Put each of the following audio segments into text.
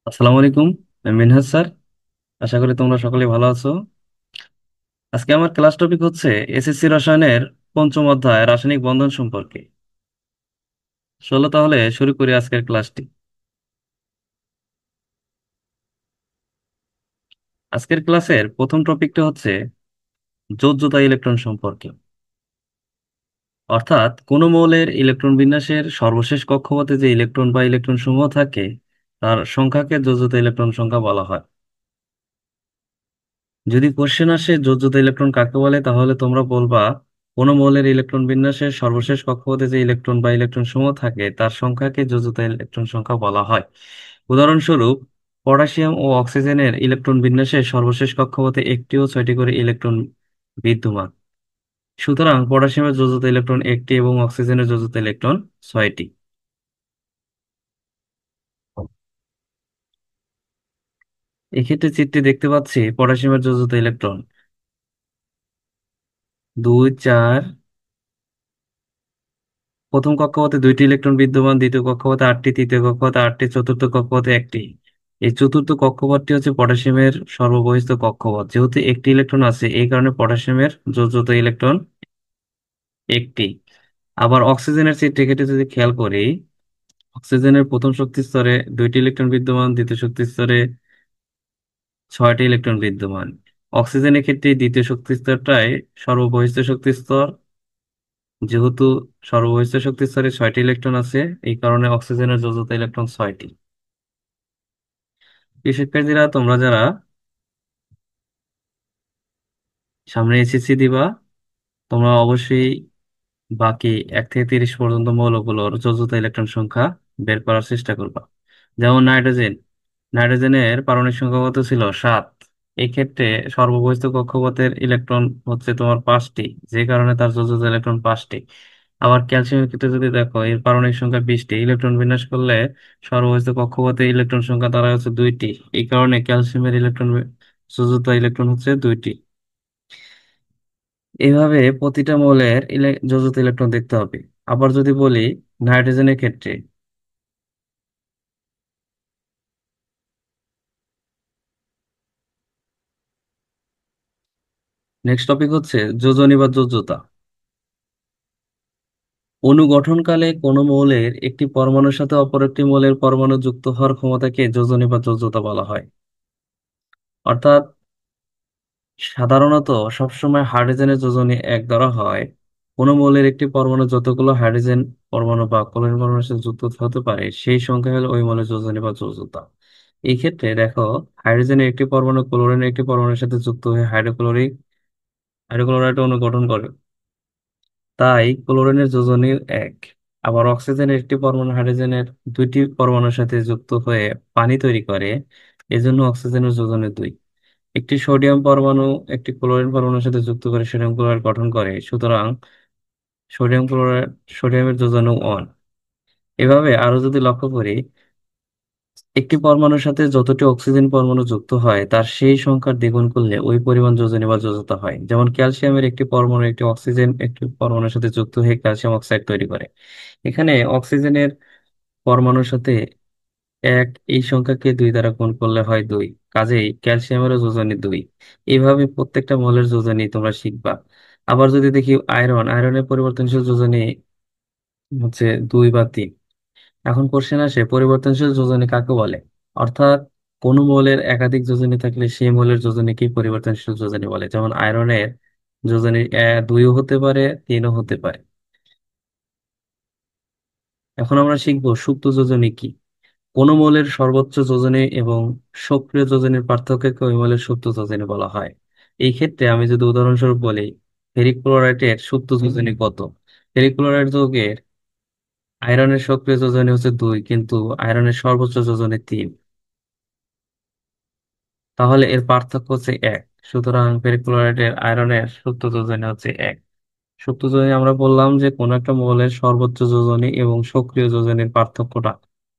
আসসালামু আলাইকুম। আমি মিনহাজ স্যার। আশা করি তোমরা সকলে ভালো আছো। আজকে আমার ক্লাস টপিক হচ্ছে এসএসসি রসায়নের পঞ্চম অধ্যায় রাসায়নিক বন্ধন সম্পর্কে। চলো তাহলে শুরু করি আজকের ক্লাসটি। আজকের ক্লাসের প্রথম টপিকটা হচ্ছে যোজ্যতা ইলেকট্রন সম্পর্কে। অর্থাৎ কোনো মৌলের ইলেকট্রন বিন্যাসের সর্বশেষ কক্ষপথে যে ইলেকট্রন বা ইলেকট্রন সমূহ থাকে তার সংখ্যাকে যোজ্যতা ইলেকট্রন সংখ্যা বলা হয়। যদি কোশ্চেন আসে যোজ্যতা ইলেকট্রন কাকে বলে, তাহলে তোমরা বলবা কোন মৌলের ইলেকট্রন বিন্যাসের সর্বশেষ কক্ষপথে যে ইলেকট্রন বা ইলেকট্রন সমূহ থাকে তার সংখ্যাকে যোজ্যতা ইলেকট্রন সংখ্যা বলা হয়। উদাহরণস্বরূপ, পটাশিয়াম ও অক্সিজেনের ইলেকট্রন বিন্যাসের সর্বশেষ কক্ষপথে একটি ও ছয়টি করে ইলেকট্রন বিদ্যমান। সুতরাং পটাশিয়ামের যোজ্যতা ইলেকট্রন একটি এবং অক্সিজেনের যোজ্যতা ইলেকট্রন ছয়টি। এক্ষেত্রে চিত্রে দেখতে পাচ্ছি পটাশিয়ামের যোজ্যতা ইলেকট্রন 2, 4। প্রথম কক্ষপথে দুইটি ইলেকট্রন বিদ্যমান, দ্বিতীয় কক্ষপথে আটটি, তৃতীয় কক্ষপথে আটটি, চতুর্থ কক্ষপথে একটি। এই চতুর্থ কক্ষপথটি হচ্ছে পটাশিয়ামের সর্ববহিস্থ কক্ষপথ। যেহেতু একটি ইলেকট্রন আছে, এই কারণে পটাশিয়ামের যোজ্যতা ইলেকট্রন একটি। আবার অক্সিজেনের চিত্রে কেটে যদি খেয়াল করি, অক্সিজেনের প্রথম শক্তি স্তরে দুইটি ইলেকট্রন বিদ্যমান, দ্বিতীয় শক্তি স্তরে ছয়টি ইলেকট্রন বিদ্যমান। অক্সিজেনের ক্ষেত্রে দ্বিতীয় শক্তি স্তরটাই সর্ববহিস্থ শক্তি স্তর। যেহেতু সর্ববহিস্থ শক্তি স্তরে ছয়টি ইলেকট্রন আছে, এই কারণে অক্সিজেনের যোজ্যতা ইলেকট্রন ছয়টি। প্রিয় শিক্ষার্থীরা, তোমরা যারা সামনে এসএসসি দিবা, তোমরা অবশ্যই বাকি 1 থেকে 30 পর্যন্ত মৌলগুলোর যোজ্যতা ইলেকট্রন সংখ্যা বের করার চেষ্টা করবা। যেমন নাইট্রোজেনের পারমাণবিক সংখ্যা কত ছিল? 7। এই ক্ষেত্রে সর্ববহিস্থ কক্ষপথের ইলেকট্রন হচ্ছে তোমার 5টি, যে কারণে তার যোজ্যতা ইলেকট্রন 5টি। আবার ক্যালসিয়ামের ক্ষেত্রে যদি দেখো, এর পারমাণবিক সংখ্যা 20টি, ইলেকট্রন বিন্যাস করলে সর্ববহিস্থ কক্ষপথে ইলেকট্রন সংখ্যা তারা হচ্ছে 2টি। এই কারণে ক্যালসিয়ামের ইলেকট্রন যোজ্যতা ইলেকট্রন হচ্ছে 2টি। এইভাবে প্রতিটা মৌলের যোজ্যতা ইলেকট্রন দেখতে হবে। আবার যদি বলি নাইট্রোজেনের ক্ষেত্রে, নেক্সট টপিক হচ্ছে যোজনী বা যোজ্যতা। অণু গঠনকালে কোনো মৌলের একটি পরমাণুর সাথে অপর একটি মৌলের পরমাণু যুক্ত হওয়ার ক্ষমতাকে যোজনী বা যোজ্যতা বলা হয়। অর্থাৎ সাধারণত সবসময় হাইড্রোজেনের যোজনী এক ধরা হয়। কোনো মৌলের একটি পরমাণু যতগুলো হাইড্রোজেন পরমাণু বা ক্লোরিন পরমাণুর সাথে যুক্ত হতে পারে সেই সংখ্যা হলো ওই মৌলের যোজনী বা যোজ্যতা। এই ক্ষেত্রে দেখো, হাইড্রোজেনের একটি পরমাণু ক্লোরিনের একটি পরমাণুর সাথে যুক্ত হয়ে হাইড্রোক্লোরাইড অণু গঠন করে, তাই ক্লোরিনের যোজনী এক। আবার অক্সিজেনের একটি পরমাণু হাইড্রোজেনের দুইটি পরমাণুর সাথে যুক্ত হয়ে পানি তৈরি করে, এজন্য অক্সিজেনের যোজনী 2। একটি সোডিয়াম পরমাণু একটি ক্লোরিন পরমাণুর সাথে যুক্ত করে সোডিয়াম ক্লোরাইড গঠন করে, সুতরাং সোডিয়াম ক্লোরাইড সোডিয়ামের যোজনী 1। এভাবে আরো যদি লক্ষ্য করি, একটি পরমাণুর সাথে যতটি অক্সিজেন পরমাণু যুক্ত হয় তার সেই সংখ্যার দ্বিগুণ করলে ওই পরিমাণ যোজনী বা যোজ্যতা হয়। যেমন ক্যালসিয়ামের একটি পরমাণু একটি অক্সিজেন একটি পরমাণুর সাথে যুক্ত হয়ে ক্যালসিয়াম অক্সাইড তৈরি করে। এখানে অক্সিজেনের পরমাণুর সাথে এক, এই সংখ্যাকে 2 দ্বারা গুণ করলে হয় 2। কাজেই ক্যালসিয়ামেরও যোজনী 2। এইভাবে প্রত্যেকটা মৌলের যোজনী তোমরা শিখবা। আবার যদি দেখি আয়রনের পরিবর্তনশীল যোজনী হচ্ছে 2 বা 3। এখন কোশ্চেন আসে পরিবর্তনশীল যোজনী কাকে বলে। অর্থাৎ কোনো মৌলের একাধিক যোজনী থাকলে সেই মৌলের যোজনীকেই পরিবর্তনশীল যোজনী বলে। যেমন আয়রনের যোজনী 2ও হতে পারে, 3ও হতে পারে। এখন আমরা শিখবো সুপ্ত যোজনী কি। কোন মৌলের সর্বোচ্চ যোজনী এবং সক্রিয় যোজনীর পার্থক্যকে ওই মৌলের সুপ্ত যোজনী বলা হয়। এই ক্ষেত্রে আমি যদি উদাহরণস্বরূপ বলি, ফেরিক ক্লোরাইডের সুপ্ত যোজনী কত? ফেরিক ক্লোরাইড যৌগের আয়রনের সক্রিয় যোজনী হচ্ছে 2, কিন্তু আয়রনের সর্বোচ্চ যোজনী 3। তাহলে এর পার্থক্য হচ্ছে 1। সুতরাং ফেরিক ক্লোরাইডের আয়রনের সুপ্ত যোজনী হচ্ছে 1। সুপ্ত যোজনী আমরা বললাম যে কোন একটা মৌলের সর্বোচ্চ যোজনী এবং সক্রিয় যোজনীর পার্থক্যটা,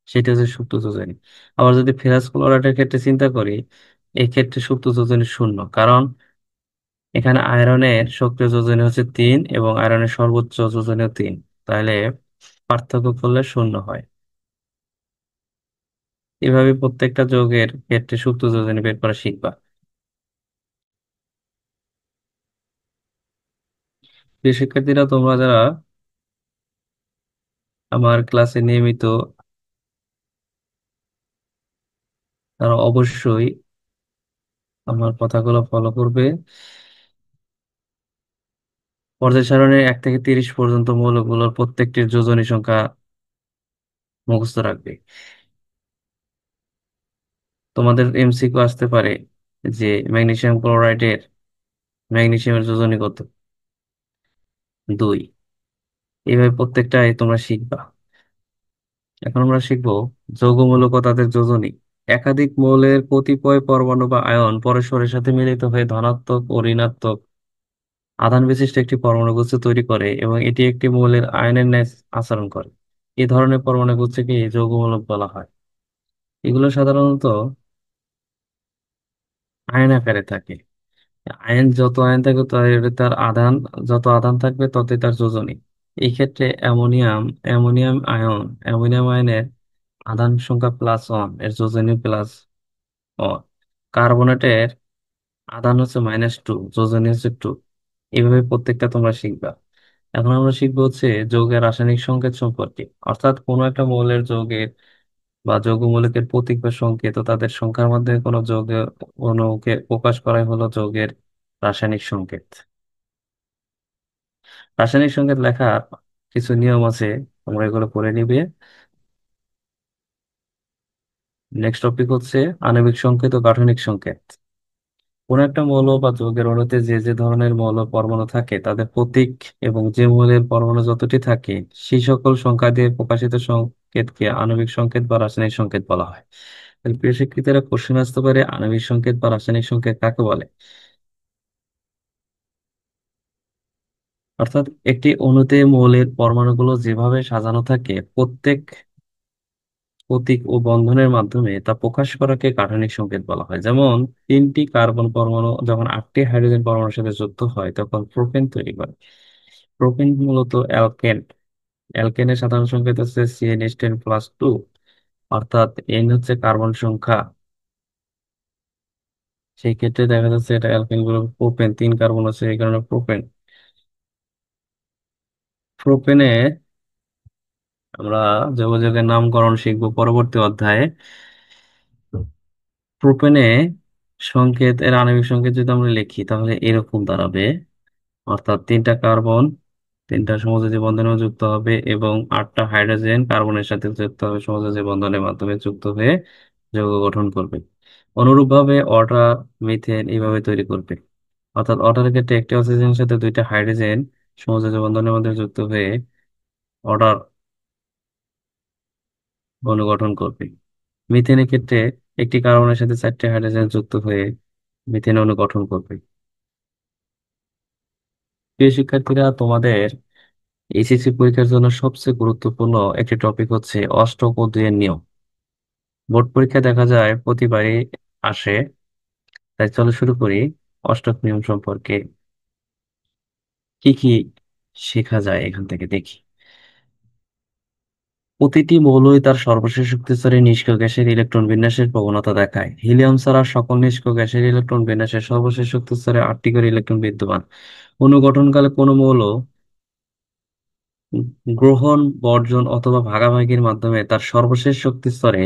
সেটা হচ্ছে সুপ্ত যোজনী। আবার যদি ফেরাস ক্লোরাইডের ক্ষেত্রে চিন্তা করি, এই ক্ষেত্রে সুপ্ত যোজনী 0, কারণ এখানে আয়রনের সক্রিয় যোজনী হচ্ছে 3 এবং আয়রনের সর্বোচ্চ যোজনীও 3। তাহলে পার্থক্য করলে 0 হয়। এভাবে প্রত্যেকটা যৌগের ক্ষেত্রে সুপ্ত যোজনী বের করা শিখবা। প্রিয় শিক্ষার্থীরা, তোমরা যারা আমার ক্লাসে নিয়মিত, তারা অবশ্যই আমার কথাগুলো ফলো করবে। পর্যায় সারণীর 1 থেকে 30 পর্যন্ত মৌলগুলোর প্রত্যেকটির যোজনী সংখ্যা মুখস্থ রাখবে। তোমাদের এমসিকিউ আসতে পারে যে ম্যাগনেসিয়াম ক্লোরাইডের ম্যাগনেসিয়ামের যোজনী কত? 2। এইভাবে প্রত্যেকটাই তোমরা শিখবা। এখন আমরা শিখবো যৌগমূলক ও তাদের যোজনী। একাধিক মৌলের কতিপয় পরমাণু বা আয়ন পরস্পরের সাথে মিলিত হয়ে ধনাত্মক ও ঋণাত্মক আধান বিশিষ্ট একটি পরমাণু গুচ্ছ তৈরি করে এবং এটি একটি মৌলের আয়নের ন্যায় আচরণ করে। এই ধরনের পরমাণু গুচ্ছকে যৌগমূলক বলা হয়। এগুলো সাধারণত আয়ন আকারে থাকে। যত আয়ন থাকবে তার আধান, যত আধান থাকবে ততই তার যোজনী। এই ক্ষেত্রে অ্যামোনিয়াম আয়ন, অ্যামোনিয়াম আয়নের আধান সংখ্যা +1, এর যোজনী +1। কার্বনেটের আধান হচ্ছে -2, যোজনী হচ্ছে 2। এইভাবে প্রত্যেকটা তোমরা শিখবা। এখন আমরা শিখবো হচ্ছে যৌগের রাসায়নিক সংকেত সম্পর্কে, অর্থাৎ কোনো একটা মৌলের যৌগের বা যৌগমূলকের প্রতীক বা সংকেত ও তাদের সংখ্যার মাধ্যমে কোনো যৌগের অণুকে প্রকাশ করাই হলো যৌগের রাসায়নিক সংকেত। রাসায়নিক সংকেত লেখার কিছু নিয়ম আছে, তোমরা এগুলো পড়ে নিবে। নেক্সট টপিক হচ্ছে আণবিক সংকেত ও গাঠনিক সংকেত। কোন একটা মৌল বা যৌগের অণুতে যে যে ধরনের মৌল পরমাণু থাকে তাদের প্রতীক এবং যে মৌলের পরমাণু যতটি থাকে সেই সকল সংখ্যা দিয়ে প্রকাশিত সংকেতকে আণবিক সংকেত বা রাসায়নিক সংকেত বলা হয়। তাহলে প্রিয় শিক্ষার্থীরা, কোশ্চেন আসতে পারে আণবিক সংকেত বা রাসায়নিক সংকেত কাকে বলে। অর্থাৎ একটি অণুতে মৌলের পরমাণুগুলো যেভাবে সাজানো থাকে প্রত্যেক প্রতীক ও বন্ধনের মাধ্যমে তা প্রকাশ করাকে গাঠনিক সংকেত বলা হয়। যেমন 3টি কার্বন পরমাণু যখন 8টি হাইড্রোজেন পরমাণুর সাথে যুক্ত হয় তখন প্রোপেন তৈরি করে। প্রোপেন মূলত অ্যালকেন। অ্যালকেনের সাধারণ সংকেত হচ্ছে CnH10+2। অর্থাৎ এন হচ্ছে কার্বন সংখ্যা। সেই ক্ষেত্রে দেখা যাচ্ছে এটা অ্যালকেন গুলো প্রোপেন, 3 কার্বন আছে এই কারণে প্রোপেন। প্রোপেনে আমরা যৌগের নামকরণ শিখবো পরবর্তী অধ্যায়ে। প্রোপেনে এর আণবিক সংকেত যদি আমরা লিখি তাহলে এরকম দাঁড়াবে। অর্থাৎ 3টা কার্বন 3টা সমযোজী বন্ধনে যুক্ত হবে এবং 8টা হাইড্রোজেন কার্বনের সাথে যুক্ত হবে, সমযোজী বন্ধনের মাধ্যমে যুক্ত হয়ে যৌগ গঠন করবে। অনুরূপভাবে অটার, মিথেন এইভাবে তৈরি করবে। অর্থাৎ অটারের ক্ষেত্রে একটি অক্সিজেনের সাথে 2টা হাইড্রোজেন সমযোজী বন্ধনের মধ্যে যুক্ত হয়ে অটার অণু গঠন করবে। মিথেনের ক্ষেত্রে একটি কার্বনের সাথে 4টি হাইড্রোজেন যুক্ত হয়ে মিথেন অণু গঠন করবে। প্রিয় শিক্ষার্থীরা, তোমাদের এইচএসসি পরীক্ষার জন্য সবচেয়ে গুরুত্বপূর্ণ একটি টপিক হচ্ছে অষ্টক ও দুইয়ের নিয়ম। বোর্ড পরীক্ষা দেখা যায় প্রতিবারই আসে। তাই চলো শুরু করি অষ্টক নিয়ম সম্পর্কে কি কি শেখা যায় এখান থেকে দেখি। প্রতিটি মৌলই তার সর্বশেষ শক্তিস্তরে নিষ্ক্রিয় গ্যাসের ইলেকট্রন বিন্যাসের প্রবণতা দেখায়। হিলিয়াম ছাড়া সকল নিষ্ক্রিয় গ্যাসের ইলেকট্রন বিন্যাসের সর্বশেষ শক্তিস্তরে 8টি করে ইলেকট্রন বিদ্যমান। অণু গঠনকালে কোনো মৌল গ্রহণ, বর্জন অথবা ভাগাভাগির মাধ্যমে তার সর্বশেষ শক্তিস্তরে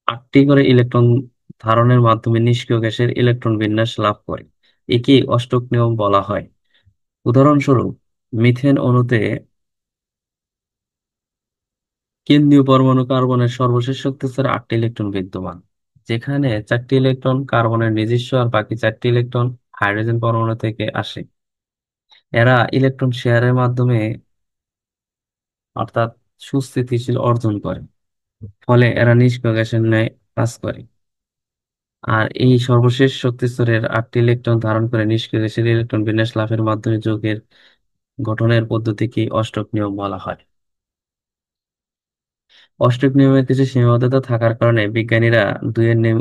8টি করে ইলেকট্রন ধারণের মাধ্যমে নিষ্ক্রিয় গ্যাসের ইলেকট্রন বিন্যাস লাভ করে। একে অষ্টক নিয়ম বলা হয়। উদাহরণস্বরূপ, মিথেন অণুতে কেন্দ্রীয় পরমাণু কার্বনের সর্বশেষ শক্তিস্তরে 8টি ইলেকট্রন বিদ্যমান, যেখানে 4টি ইলেকট্রন কার্বনের নিজস্ব আর বাকি 4টি ইলেকট্রন হাইড্রোজেন পরমাণু থেকে আসে। এরা ইলেকট্রন শেয়ারের মাধ্যমে অর্থাৎ সুস্থিতিশীল অর্জন করে, ফলে এরা নিষ্ক্রিয় গ্যাসের ন্যায় কাজ করে। আর এই সর্বশেষ শক্তিস্তরের 8টি ইলেকট্রন ধারণ করে নিষ্ক্রিয় গ্যাসের ইলেকট্রন বিন্যাস লাভের মাধ্যমে যৌগের গঠনের পদ্ধতিকে অষ্টক নিয়ম বলা হয়। অষ্টক নিয়মের কিছু সীমাবদ্ধতা থাকার কারণে বিজ্ঞানীরা দুইয়ের নিয়ম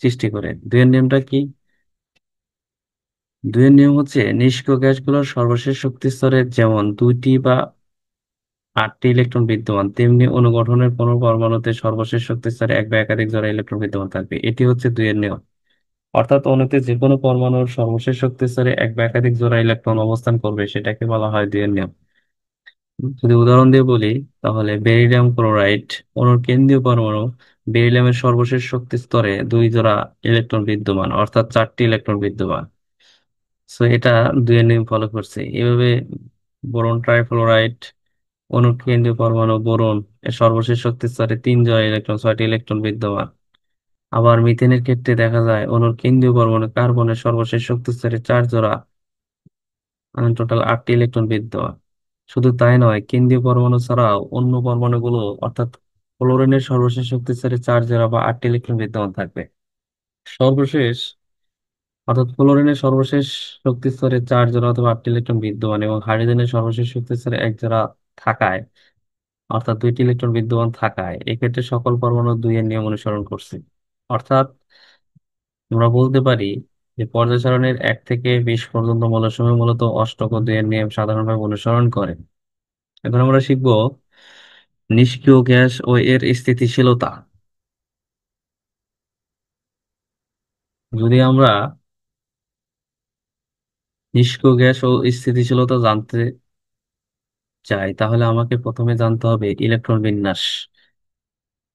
সৃষ্টি করে। দুইয়ের নিয়মটা কি? দুইয়ের নিয়ম হচ্ছে নিষ্ক্রিয় গ্যাসগুলোর সর্বশেষ শক্তি স্তরের যেমন 2টি বা আটটি ইলেকট্রন বিদ্যমান, তেমনি অণু গঠনের কোনো পরমাণুতে সর্বশেষ শক্তি স্তরে এক বা একাধিক জোড়া ইলেকট্রন বিদ্যমান থাকবে। এটি হচ্ছে দুইয়ের নিয়ম। অর্থাৎ অণুতে যে কোনো পরমাণুর সর্বশেষ শক্তি স্তরে এক বা একাধিক জোড়া ইলেকট্রন অবস্থান করবে, সেটাকে বলা হয় দুইয়ের নিয়ম। যদি উদাহরণ দিয়ে বলি, তাহলে বেরিলিয়াম ক্লোরাইড অণুর কেন্দ্রীয় পরমাণু বেরিলিয়ামের সর্বশেষ শক্তি স্তরে দুই জোড়া ইলেকট্রন বিদ্যমান, অর্থাৎ চারটি ইলেকট্রন বিদ্যমান। সো এটা দুইয়ের নিয়ম ফলো করছে এভাবে। বোরন ট্রাইফ্লোরাইড অণুর কেন্দ্রীয় পরমাণু বোরন এর সর্বশেষ শক্তি স্তরে তিন জোড়া ইলেকট্রন, ছয়টি ইলেকট্রন বিদ্যমান। আবার মিথেনের ক্ষেত্রে দেখা যায় অণুর কেন্দ্রীয় পরমাণু কার্বনের সর্বশেষ শক্তি স্তরে চার জোড়া, টোটাল আটটি ইলেকট্রন বিদ্যমান। শুধু তাই নয়, কেন্দ্রীয় পরমাণু ছাড়াও অন্য পরমাণুগুলো অর্থাৎ ক্লোরিনের সর্বশেষ শক্তি স্তরে চার জোড়া বা আটটি ইলেকট্রন বিদ্যমান থাকবে। সর্বশেষ অর্থাৎ ক্লোরিনের সর্বশেষ শক্তি স্তরে চার জোড়া অথবা আটটি ইলেকট্রন বিদ্যমান এবং হাইড্রোজেনের সর্বশেষ শক্তি স্তরে এক জোড়া থাকায়, অর্থাৎ দুইটি ইলেকট্রন বিদ্যমান থাকায়, এক্ষেত্রে সকল পরমাণু দুইয়ের নিয়ম অনুসরণ করছে। অর্থাৎ আমরা বলতে পারি যে পর্যায় সারণীর 1 থেকে 20 পর্যন্ত মৌলসমূহ মূলত অষ্টক ও দুইয়ের নিয়ম সাধারণভাবে অনুসরণ করে। এখন আমরা শিখব নিষ্ক্রিয় গ্যাস ও এর স্থিতিশীলতা। যদি আমরা নিষ্ক্রিয় গ্যাস ও স্থিতিশীলতা জানতে চাই, তাহলে আমাকে প্রথমে জানতে হবে ইলেকট্রন বিন্যাস।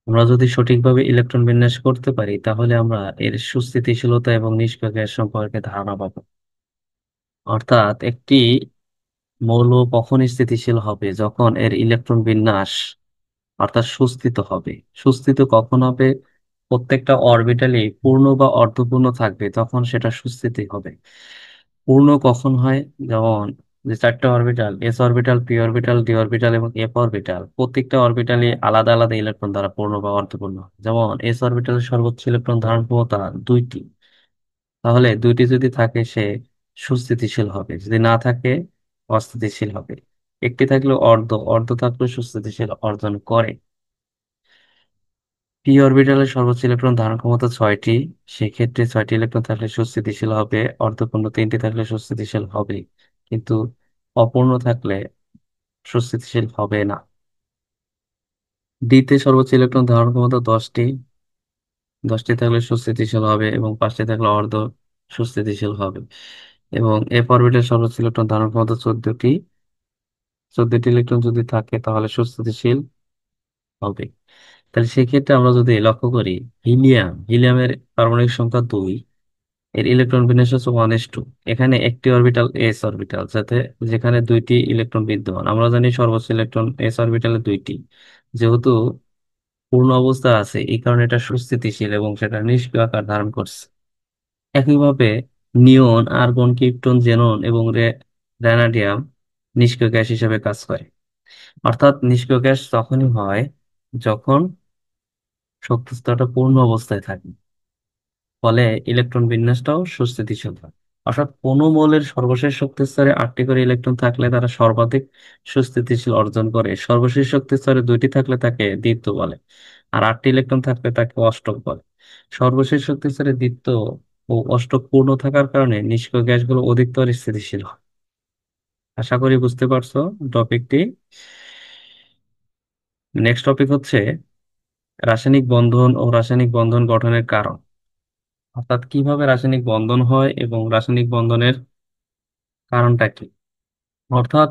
আমরা যদি সঠিকভাবে ইলেকট্রন বিন্যাস করতে পারি, তাহলে আমরা এর সুস্থিতিশীলতা এবং নিষ্ক্রিয় গ্যাস সম্পর্কে ধারণা পাবো। অর্থাৎ একটি মৌল কখন স্থিতিশীল হবে, যখন এর ইলেকট্রন বিন্যাস অর্থাৎ সুস্থিত হবে। সুস্থিত কখন হবে? প্রত্যেকটা অরবিটালি পূর্ণ বা অর্ধপূর্ণ থাকবে, তখন সেটা সুস্থিতি হবে। পূর্ণ কখন হয়? যেমন যে চারটা orbital, S orbital, P orbital, D orbital এবং এফ অরবিটাল, প্রত্যেকটা অরবিটালি আলাদা আলাদা ইলেকট্রন দ্বারা পূর্ণ বা অর্ধপূর্ণ হয়। যেমন এস অরবিটালের সর্বোচ্চ ইলেকট্রন ধারণ ক্ষমতা দুইটি, তাহলে দুইটি যদি থাকে সে সুস্থিতিশীল হবে, যদি না থাকে অস্থিতিশীল হবে। একটি থাকলে অর্ধ, অর্ধ থাকলে সুস্থিতিশীল অর্জন করে। পি অরবিটালের সর্বোচ্চ ইলেকট্রন ধারণ ক্ষমতা ছয়টি, সেক্ষেত্রে ছয়টি ইলেকট্রন থাকলে সুস্থিতিশীল হবে, অর্ধপূর্ণ তিনটি থাকলে সুস্থিতিশীল হবে, কিন্তু অপূর্ণ থাকলে সুস্থিতিশীল হবে না। ডিতে সর্বোচ্চ ইলেকট্রন ধারণ ক্ষমতা 10টি, 10টি থাকলে সুস্থিতিশীল হবে এবং 5টি থাকলে অর্ধ সুস্থিতিশীল হবে। এবং এফ অরবিটাল সর্বোচ্চ ইলেকট্রন ধারণ ক্ষমতা 14টি, 14টি ইলেকট্রন যদি থাকে তাহলে সুস্থিতিশীল হবে। তাহলে সেক্ষেত্রে আমরা যদি লক্ষ্য করি, হিলিয়ামের পারমাণবিক সংখ্যা 2, এর ইলেকট্রন বিন্যাস হচ্ছে 1s2। এখানে একটি অরবিটাল এস অরবিটাল, যেখানে দুইটি ইলেকট্রন বিদ্যমান। আমরা জানি সর্বোচ্চ ইলেকট্রন এস অরবিটালে দুইটি, যেহেতু পূর্ণ অবস্থা আছে এই কারণে এটা সুস্থিতিশীল এবং সেটা নিষ্ক্রিয় আকার ধারণ করছে। একইভাবে নিয়ন, আর্গন, ক্রিপ্টন, জেনন এবং ভ্যানাডিয়াম নিষ্ক্রিয় গ্যাস হিসেবে কাজ করে। অর্থাৎ নিষ্ক্রিয় গ্যাস তখনই হয় যখন শক্তি স্তরটা পূর্ণ অবস্থায় থাকে, ফলে ইলেকট্রন বিন্যাসটাও সুস্থিতিশীল হয়। অর্থাৎ কোনো মৌলের সর্বশেষ শক্তি স্তরে 8টি করে ইলেকট্রন থাকলে তারা সর্বাধিক সুস্থিতিশীল অর্জন করে। সর্বশেষ শক্তি স্তরে 2টি থাকলে তাকে দ্বিত্ব বলে, আর 8টি ইলেকট্রন থাকলে তাকে অষ্টক বলে। সর্বশেষ শক্তি স্তরে দ্বিত্ব ও অষ্টক পূর্ণ থাকার কারণে নিষ্ক্রিয় গ্যাসগুলো অধিকতর স্থিতিশীল হয়। আশা করি বুঝতে পারছো টপিকটি। নেক্সট টপিক হচ্ছে রাসায়নিক বন্ধন ও রাসায়নিক বন্ধন গঠনের কারণ। অর্থাৎ কিভাবে রাসায়নিক বন্ধন হয় এবং রাসায়নিক বন্ধনের কারণটা কি। অর্থাৎ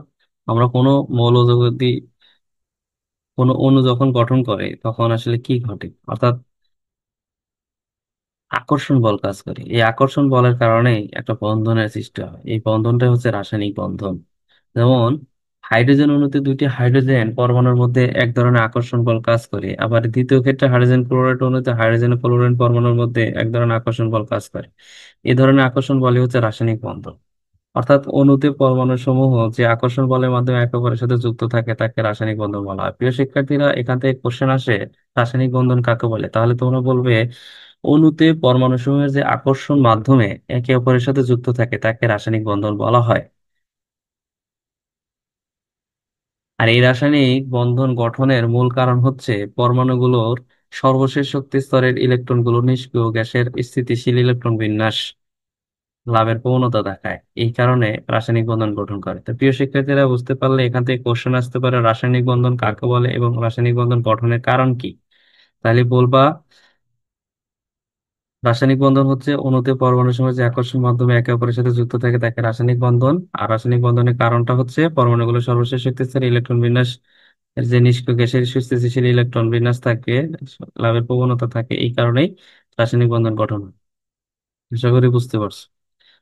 আমরা কোনো মৌল যদি কোনো অণু যখন গঠন করে তখন আসলে কি ঘটে, অর্থাৎ আকর্ষণ বল কাজ করে। এই আকর্ষণ বলের কারণেই একটা বন্ধনের সৃষ্টি হয়, এই বন্ধনটা হচ্ছে রাসায়নিক বন্ধন। যেমন হাইড্রোজেন অণুতে দুইটি হাইড্রোজেন পরমাণুর মধ্যে এক ধরনের আকর্ষণ বল কাজ করে, আবার দ্বিতীয় ক্ষেত্রে হাইড্রোজেন ক্লোরাইড অণুতে হাইড্রোজেন ও ক্লোরিন পরমাণুর মধ্যে এক ধরনের আকর্ষণ বল কাজ করে। এই ধরনের আকর্ষণ বলই হচ্ছে রাসায়নিক বন্ধন। অর্থাৎ অণুতে পরমাণু সমূহ যে আকর্ষণ বলের মাধ্যমে একে অপরের সাথে যুক্ত থাকে তাকে রাসায়নিক বন্ধন বলা হয়। প্রিয় শিক্ষার্থীরা, এখান থেকে কোশ্চেন আসে রাসায়নিক বন্ধন কাকে বলে, তাহলে তোমরা বলবে অণুতে পরমাণু সমূহের যে আকর্ষণ মাধ্যমে একে অপরের সাথে যুক্ত থাকে তাকে রাসায়নিক বন্ধন বলা হয়। আর এই রাসায়নিক বন্ধন গঠনের মূল কারণ হচ্ছে পরমাণুগুলোর সর্বশেষ শক্তি স্তরের ইলেকট্রনগুলো নিষ্ক্রিয় গ্যাসের স্থিতিশীল ইলেকট্রন বিন্যাস। লাভের প্রবণতা দেখায়, এই কারণে রাসায়নিক বন্ধন গঠন করে। তো প্রিয় শিক্ষার্থীরা, বুঝতে পারলে এখান থেকে কোশ্চেন আসতে পারে রাসায়নিক বন্ধন কাকে বলে এবং রাসায়নিক বন্ধন গঠনের কারণ কি। তাহলে বলবা রাসায়নিক বন্ধন হচ্ছে অণুতে পরমাণুর সময় যে আকর্ষণ মাধ্যমে একে অপরের সাথে যুক্ত থাকে তাকে রাসায়নিক বন্ধন। আর রাসায়নিক বন্ধনের কারণটা হচ্ছে পরমাণুগুলো সর্বশেষ শক্তিস্তরে ইলেকট্রন বিন্যাস এর যে নিষ্ক্রিয় গ্যাসের সুস্থিতিশীল ইলেকট্রন বিন্যাস থাকে, লাভের প্রবণতা থাকে, এই কারণেই রাসায়নিক বন্ধন গঠন হয়। আশা করি বুঝতে পারছো।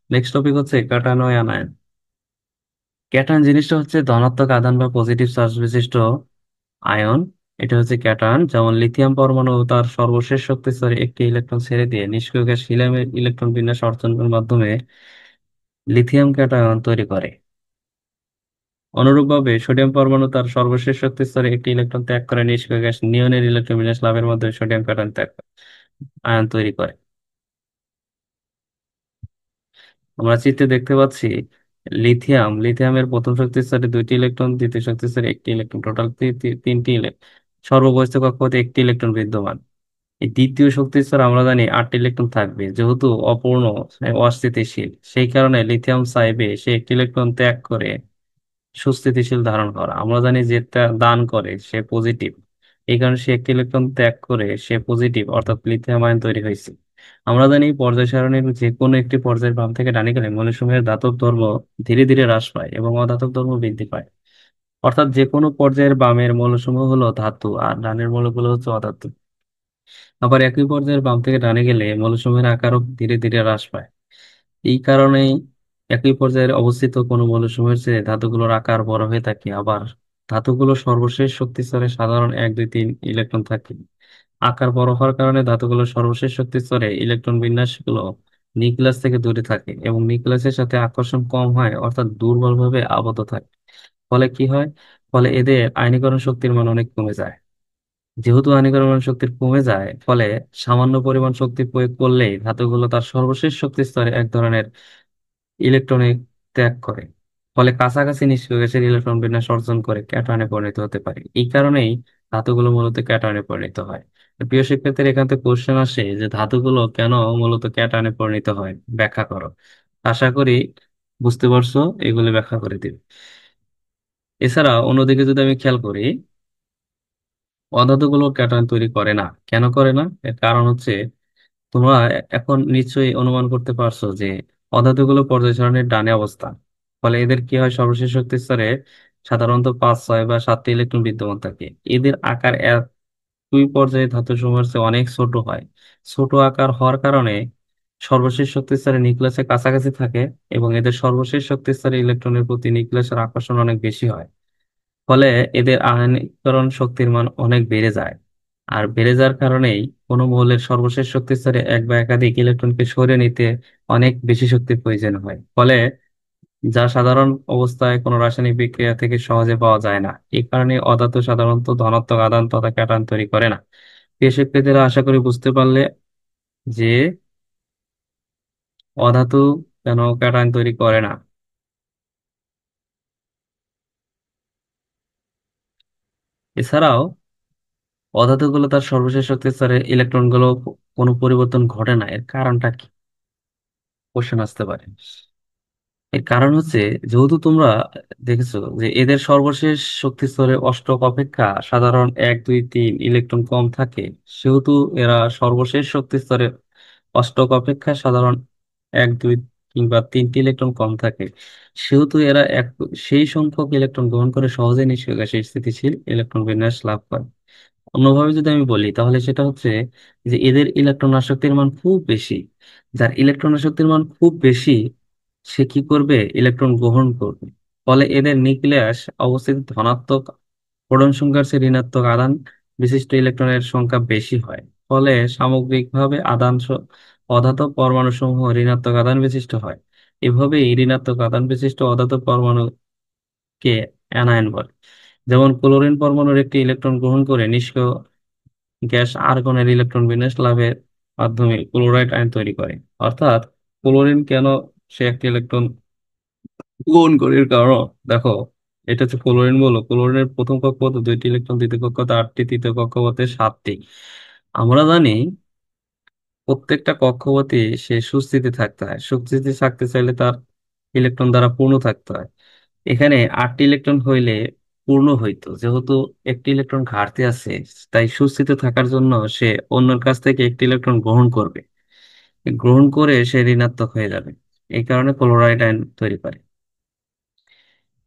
নেক্সট টপিক হচ্ছে ক্যাটায়ন ও অ্যানায়ন। ক্যাটায়ন জিনিসটা হচ্ছে ধনাত্মক আধান বা পজিটিভ চার্জ বিশিষ্ট আয়ন। এটা হচ্ছে ক্যাটায়ন, যেমন লিথিয়াম পরমাণু তার সর্বশেষ শক্তি স্তরে একটি ইলেকট্রন ছেড়ে দিয়ে নিষ্ক্রিয় গ্যাস হিলিয়ামের ইলেকট্রন বিন্যাস অর্জনের মাধ্যমে লিথিয়াম ক্যাটায়ন তৈরি করে। অনুরূপভাবে সোডিয়াম পরমাণু তার সর্বশেষ শক্তি স্তরে একটি ইলেকট্রন ত্যাগ করে নিষ্ক্রিয় গ্যাস নিয়নের ইলেকট্রন বিন্যাস লাভের মাধ্যমে সোডিয়াম ক্যাটায়ন ত্যাগ করে আয়ন তৈরি করে। আমরা চিত্রে দেখতে পাচ্ছি লিথিয়ামের প্রথম শক্তি স্তরে দুইটি ইলেকট্রন, দ্বিতীয় শক্তি স্তরে একটি ইলেকট্রন, টোটাল তিনটি সর্ববহিস্থ কক্ষপথে একটি ইলেকট্রন বিদ্যমান। এই দ্বিতীয় শক্তি স্তরে আমরা জানি 8টি ইলেকট্রন থাকবে, যেহেতু অপূর্ণ, অস্থিতিশীল, সেই কারণে লিথিয়াম চাইবে সে একটি ইলেকট্রন ত্যাগ করে সুস্থিতিশীল ধারণ করা। আমরা জানি যেটা দান করে সে পজিটিভ, এই কারণে সে একটি ইলেকট্রন ত্যাগ করে সে পজিটিভ, অর্থাৎ লিথিয়াম আয়ন তৈরি হয়েছে। আমরা জানি পর্যায় সারণীর যে কোনো একটি পর্যায়ের বাম থেকে ডানে গেলে মৌলসমূহের ধাতব ধর্ম ধীরে ধীরে হ্রাস পায় এবং অধাতব ধর্ম বৃদ্ধি পায়। অর্থাৎ যে কোনো পর্যায়ের বামের মৌলসমূহ হলো ধাতু আর ডানের মৌলগুলো হচ্ছে অধাতু। আবার একই পর্যায়ের বাম থেকে ডানে গেলে মৌলসমূহের আকারও ধীরে ধীরে হ্রাস পায়। এই কারণেই একই পর্যায়ে অবস্থিত কোনো মৌলসমূহের চেয়ে ধাতুগুলোর আকার বড় হয়ে থাকে। আবার ধাতুগুলোর সর্বশেষ শক্তি স্তরে সাধারণ 1 2 3 ইলেকট্রন থাকে। আকার বড় হওয়ার কারণে ধাতুগুলোর সর্বশেষ শক্তি স্তরে ইলেকট্রন বিন্যাসগুলো নিউক্লিয়াস থেকে দূরে থাকে এবং নিউক্লিয়াসের সাথে আকর্ষণ কম হয়, অর্থাৎ দুর্বলভাবে আবদ্ধ থাকে। ফলে কি হয়? ফলে এদের আয়নীকরণ শক্তির মান অনেক কমে যায়। যেহেতু আয়নীকরণ শক্তি কমে যায়, ফলে সামান্য পরিমাণ শক্তি প্রয়োগ করলেই ধাতুগুলো তার সর্বশেষ শক্তি স্তরে এক ধরনের ইলেকট্রনিক ত্যাগ করে। ফলে কাছাকাছি নিষ্ক্রিয় গ্যাসের ইলেকট্রন বিন্যাস অর্জন করে ক্যাটায়নে পরিণত হতে পারে। এই কারণেই ধাতুগুলো মূলত ক্যাটায়নে পরিণত হয়। তো প্রিয় শিক্ষার্থীর, এখান থেকে কোশ্চেন আসে যে ধাতুগুলো কেন মূলত ক্যাটায়নে পরিণত হয়, ব্যাখ্যা করো। আশা করি বুঝতে পারছো, এগুলো ব্যাখ্যা করে দিবে। এছাড়া অন্যদিকে যদি আমি খেয়াল করি, অধাতুগুলো ক্যাটায়ন তৈরি করে না। কেন করে না? এর কারণ হচ্ছে, তোমরা এখন নিশ্চয়ই অনুমান করতে পারছো যে অধাতুগুলো পর্যায় সারণীর ডানে অবস্থান। ফলে এদের কি হয়, সর্বশেষ শক্তি স্তরে সাধারণত 5 6 বা 7টি ইলেকট্রন বিদ্যমান থাকে। এদের আকার দুই পর্যায়ে ধাতু সমূহের চেয়ে অনেক ছোট হয়। ছোট আকার হওয়ার কারণে সর্বশেষ শক্তি স্তরে নিউক্লিয়াসের কাছাকাছি থাকে এবং এদের সর্বশেষ শক্তি স্তরে ইলেকট্রনের প্রতি নিউক্লিয়াসের আকর্ষণ অনেক বেশি হয়। ফলে এদের আয়নীকরণ শক্তির মান অনেক বেড়ে যায়। আর বেড়ে যাওয়ার কারণেই কোনো মৌলের সর্বশেষ শক্তি স্তরে এক বা একাধিক ইলেকট্রনকে সরিয়ে নিতে অনেক বেশি শক্তির প্রয়োজন হয়। ফলে যা সাধারণ অবস্থায় কোনো রাসায়নিক বিক্রিয়া থেকে সহজে পাওয়া যায় না। এই কারণে অধাতু সাধারণত ধনাত্মক আধান তথা ক্যাটায়ন তৈরি করে না। প্রিয় শিক্ষার্থীরা, আশা করি বুঝতে পারলে যে অধাতু কেন ক্যাটায়ন তৈরি করে না। এছাড়াও অধাতুগুলো তার সর্বশেষ শক্তি স্তরে ইলেকট্রনগুলো কোনো পরিবর্তন ঘটে না, এর কারণটা কি? কোশ্চেন আসতে পারে। এর কারণ হচ্ছে, যেহেতু তোমরা দেখেছো যে এদের সর্বশেষ শক্তি স্তরে অষ্টক অপেক্ষা সাধারণ 1 2 3 ইলেকট্রন কম থাকে, সেহেতু এরা সর্বশেষ শক্তি স্তরে অষ্টক অপেক্ষা সাধারণ 1 2 কিংবা 3টি ইলেকট্রন কম থাকে, সেহেতু এরা সেই সংখ্যক ইলেকট্রন গ্রহণ করে সহজে নিষ্ক্রিয় গ্যাসে স্থিতিশীল ইলেকট্রন বিন্যাস লাভ করে। অন্যভাবে যদি আমি বলি, তাহলে সেটা হচ্ছে যে এদের ইলেকট্রন আসক্তির মান খুব বেশি। যার ইলেকট্রন আসক্তির মান খুব বেশি, সে কি করবে? ইলেকট্রন গ্রহণ করবে। ফলে এদের নিউক্লিয়াস অবস্থিত ধনাত্মক প্রোটন সংখ্যার চেয়ে ঋণাত্মক আধান বিশিষ্ট ইলেকট্রনের সংখ্যা বেশি হয়। ফলে সামগ্রিকভাবে অধাতব পরমাণু সমূহ ঋণাত্মক আধান বিশিষ্ট হয়। এভাবেই ঋণাত্মক আধান বিশিষ্ট অধাতব পরমাণুকে অ্যানায়ন বলে। যেমন ক্লোরিন পরমাণুর একটি ইলেকট্রন গ্রহণ করে নিষ্ক্রিয় গ্যাস আর্গনের ইলেকট্রন বিন্যাস লাভের মাধ্যমে ক্লোরাইড আয়ন তৈরি করে। অর্থাৎ ক্লোরিন কেন সে একটি ইলেকট্রন গ্রহণ করে, এর কারণ দেখো, এটা হচ্ছে ক্লোরিন বলো, ক্লোরিনের প্রথম কক্ষপথে 2টি ইলেকট্রন, দ্বিতীয় কক্ষপথে 8টি, তৃতীয় কক্ষপথে 7টি। আমরা জানি প্রত্যেকটা কক্ষপথে সে সুস্থিতি থাকতে হয়। সুস্থিতি থাকতে চাইলে তার ইলেকট্রন দ্বারা পূর্ণ থাকতে হয়। এখানে 8টি ইলেকট্রন হইলে পূর্ণ হইতো, যেহেতু একটি ইলেকট্রন ঘাটতি আছে, তাই সুস্থিত থাকার জন্য সে অন্যের কাছ থেকে একটি ইলেকট্রন গ্রহণ করবে। গ্রহণ করে সে ঋণাত্মক হয়ে যাবে। এই কারণে ক্লোরাইড আয়ন তৈরি করে।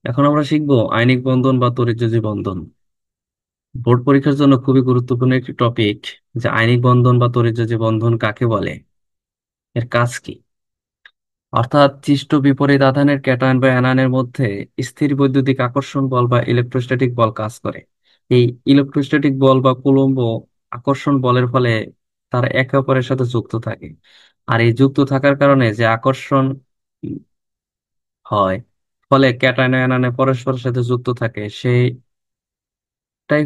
এখন আমরা শিখবো আয়নিক বন্ধন বা তড়িৎযোজী বন্ধন। বোর্ড পরীক্ষার জন্য খুবই গুরুত্বপূর্ণ একটি টপিক, যে আয়নিক বন্ধন বা তড়িৎযোজী বন্ধন কাকে বলে, এর কাজ কি। অর্থাৎ সৃষ্ট বিপরীত আধানের ক্যাটায়ন বা অ্যানায়নের মধ্যে স্থির বৈদ্যুতিক আকর্ষণ বল বা ইলেকট্রোস্ট্যাটিক বল কাজ করে। এই ইলেকট্রোস্ট্যাটিক বল বা কুলম্ব আকর্ষণ বলের ফলে তারা একে অপরের সাথে যুক্ত থাকে। আর এই যুক্ত থাকার কারণে যে আকর্ষণ উম, হয়, ফলে ক্যাটায়ন ও অ্যানায়ন পরস্পরের সাথে যুক্ত থাকে, সেটাই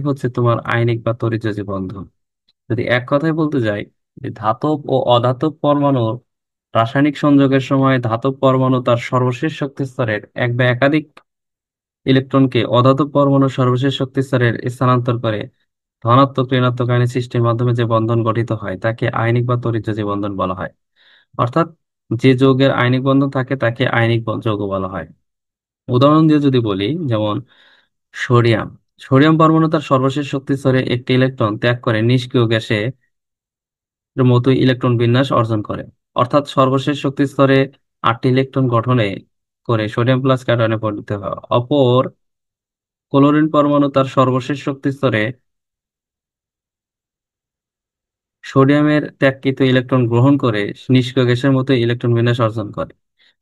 হচ্ছে তোমার আয়নিক বা তড়িৎযোজী বন্ধন। যদি এক কথায় বলতে যাই, যে ধাতব ও অধাতব পরমাণুর রাসায়নিক সংযোগের সময় ধাতব পরমাণু তার সর্বশেষ শক্তি স্তরের এক বা একাধিক ইলেকট্রনকে অধাতব পরমাণুর সর্বশেষ শক্তি স্তরের স্থানান্তর করে ধনাত্মক ঋণাত্মক আয়নের সৃষ্টির মাধ্যমে যে বন্ধন গঠিত হয় তাকে আয়নিক বা তড়িৎযোজী বন্ধন বলা হয়। অর্থাৎ যে যৌগের আয়নিক বন্ধন থাকে তাকে আয়নিক যৌগ বলা হয়। উদাহরণ দিয়ে যদি বলি, যেমন সোডিয়াম। সোডিয়াম পরমাণু তার সর্বশেষ শক্তি স্তরে একটি ইলেকট্রন ত্যাগ করে নিষ্ক্রিয় গ্যাসে এর মতোই ইলেকট্রন বিন্যাস অর্জন করে। অর্থাৎ সর্বশেষ শক্তি স্তরে 8টি ইলেকট্রন গঠনে করে সোডিয়াম প্লাস ক্যাটায়নে পরিণত হয়। অপর ক্লোরিন পরমাণু তার সর্বশেষ শক্তি স্তরে সোডিয়ামের ত্যাগকৃত ইলেকট্রন গ্রহণ করে নিষ্ক্রিয় গ্যাসের মতো ইলেকট্রন বিন্যাস অর্জন করে।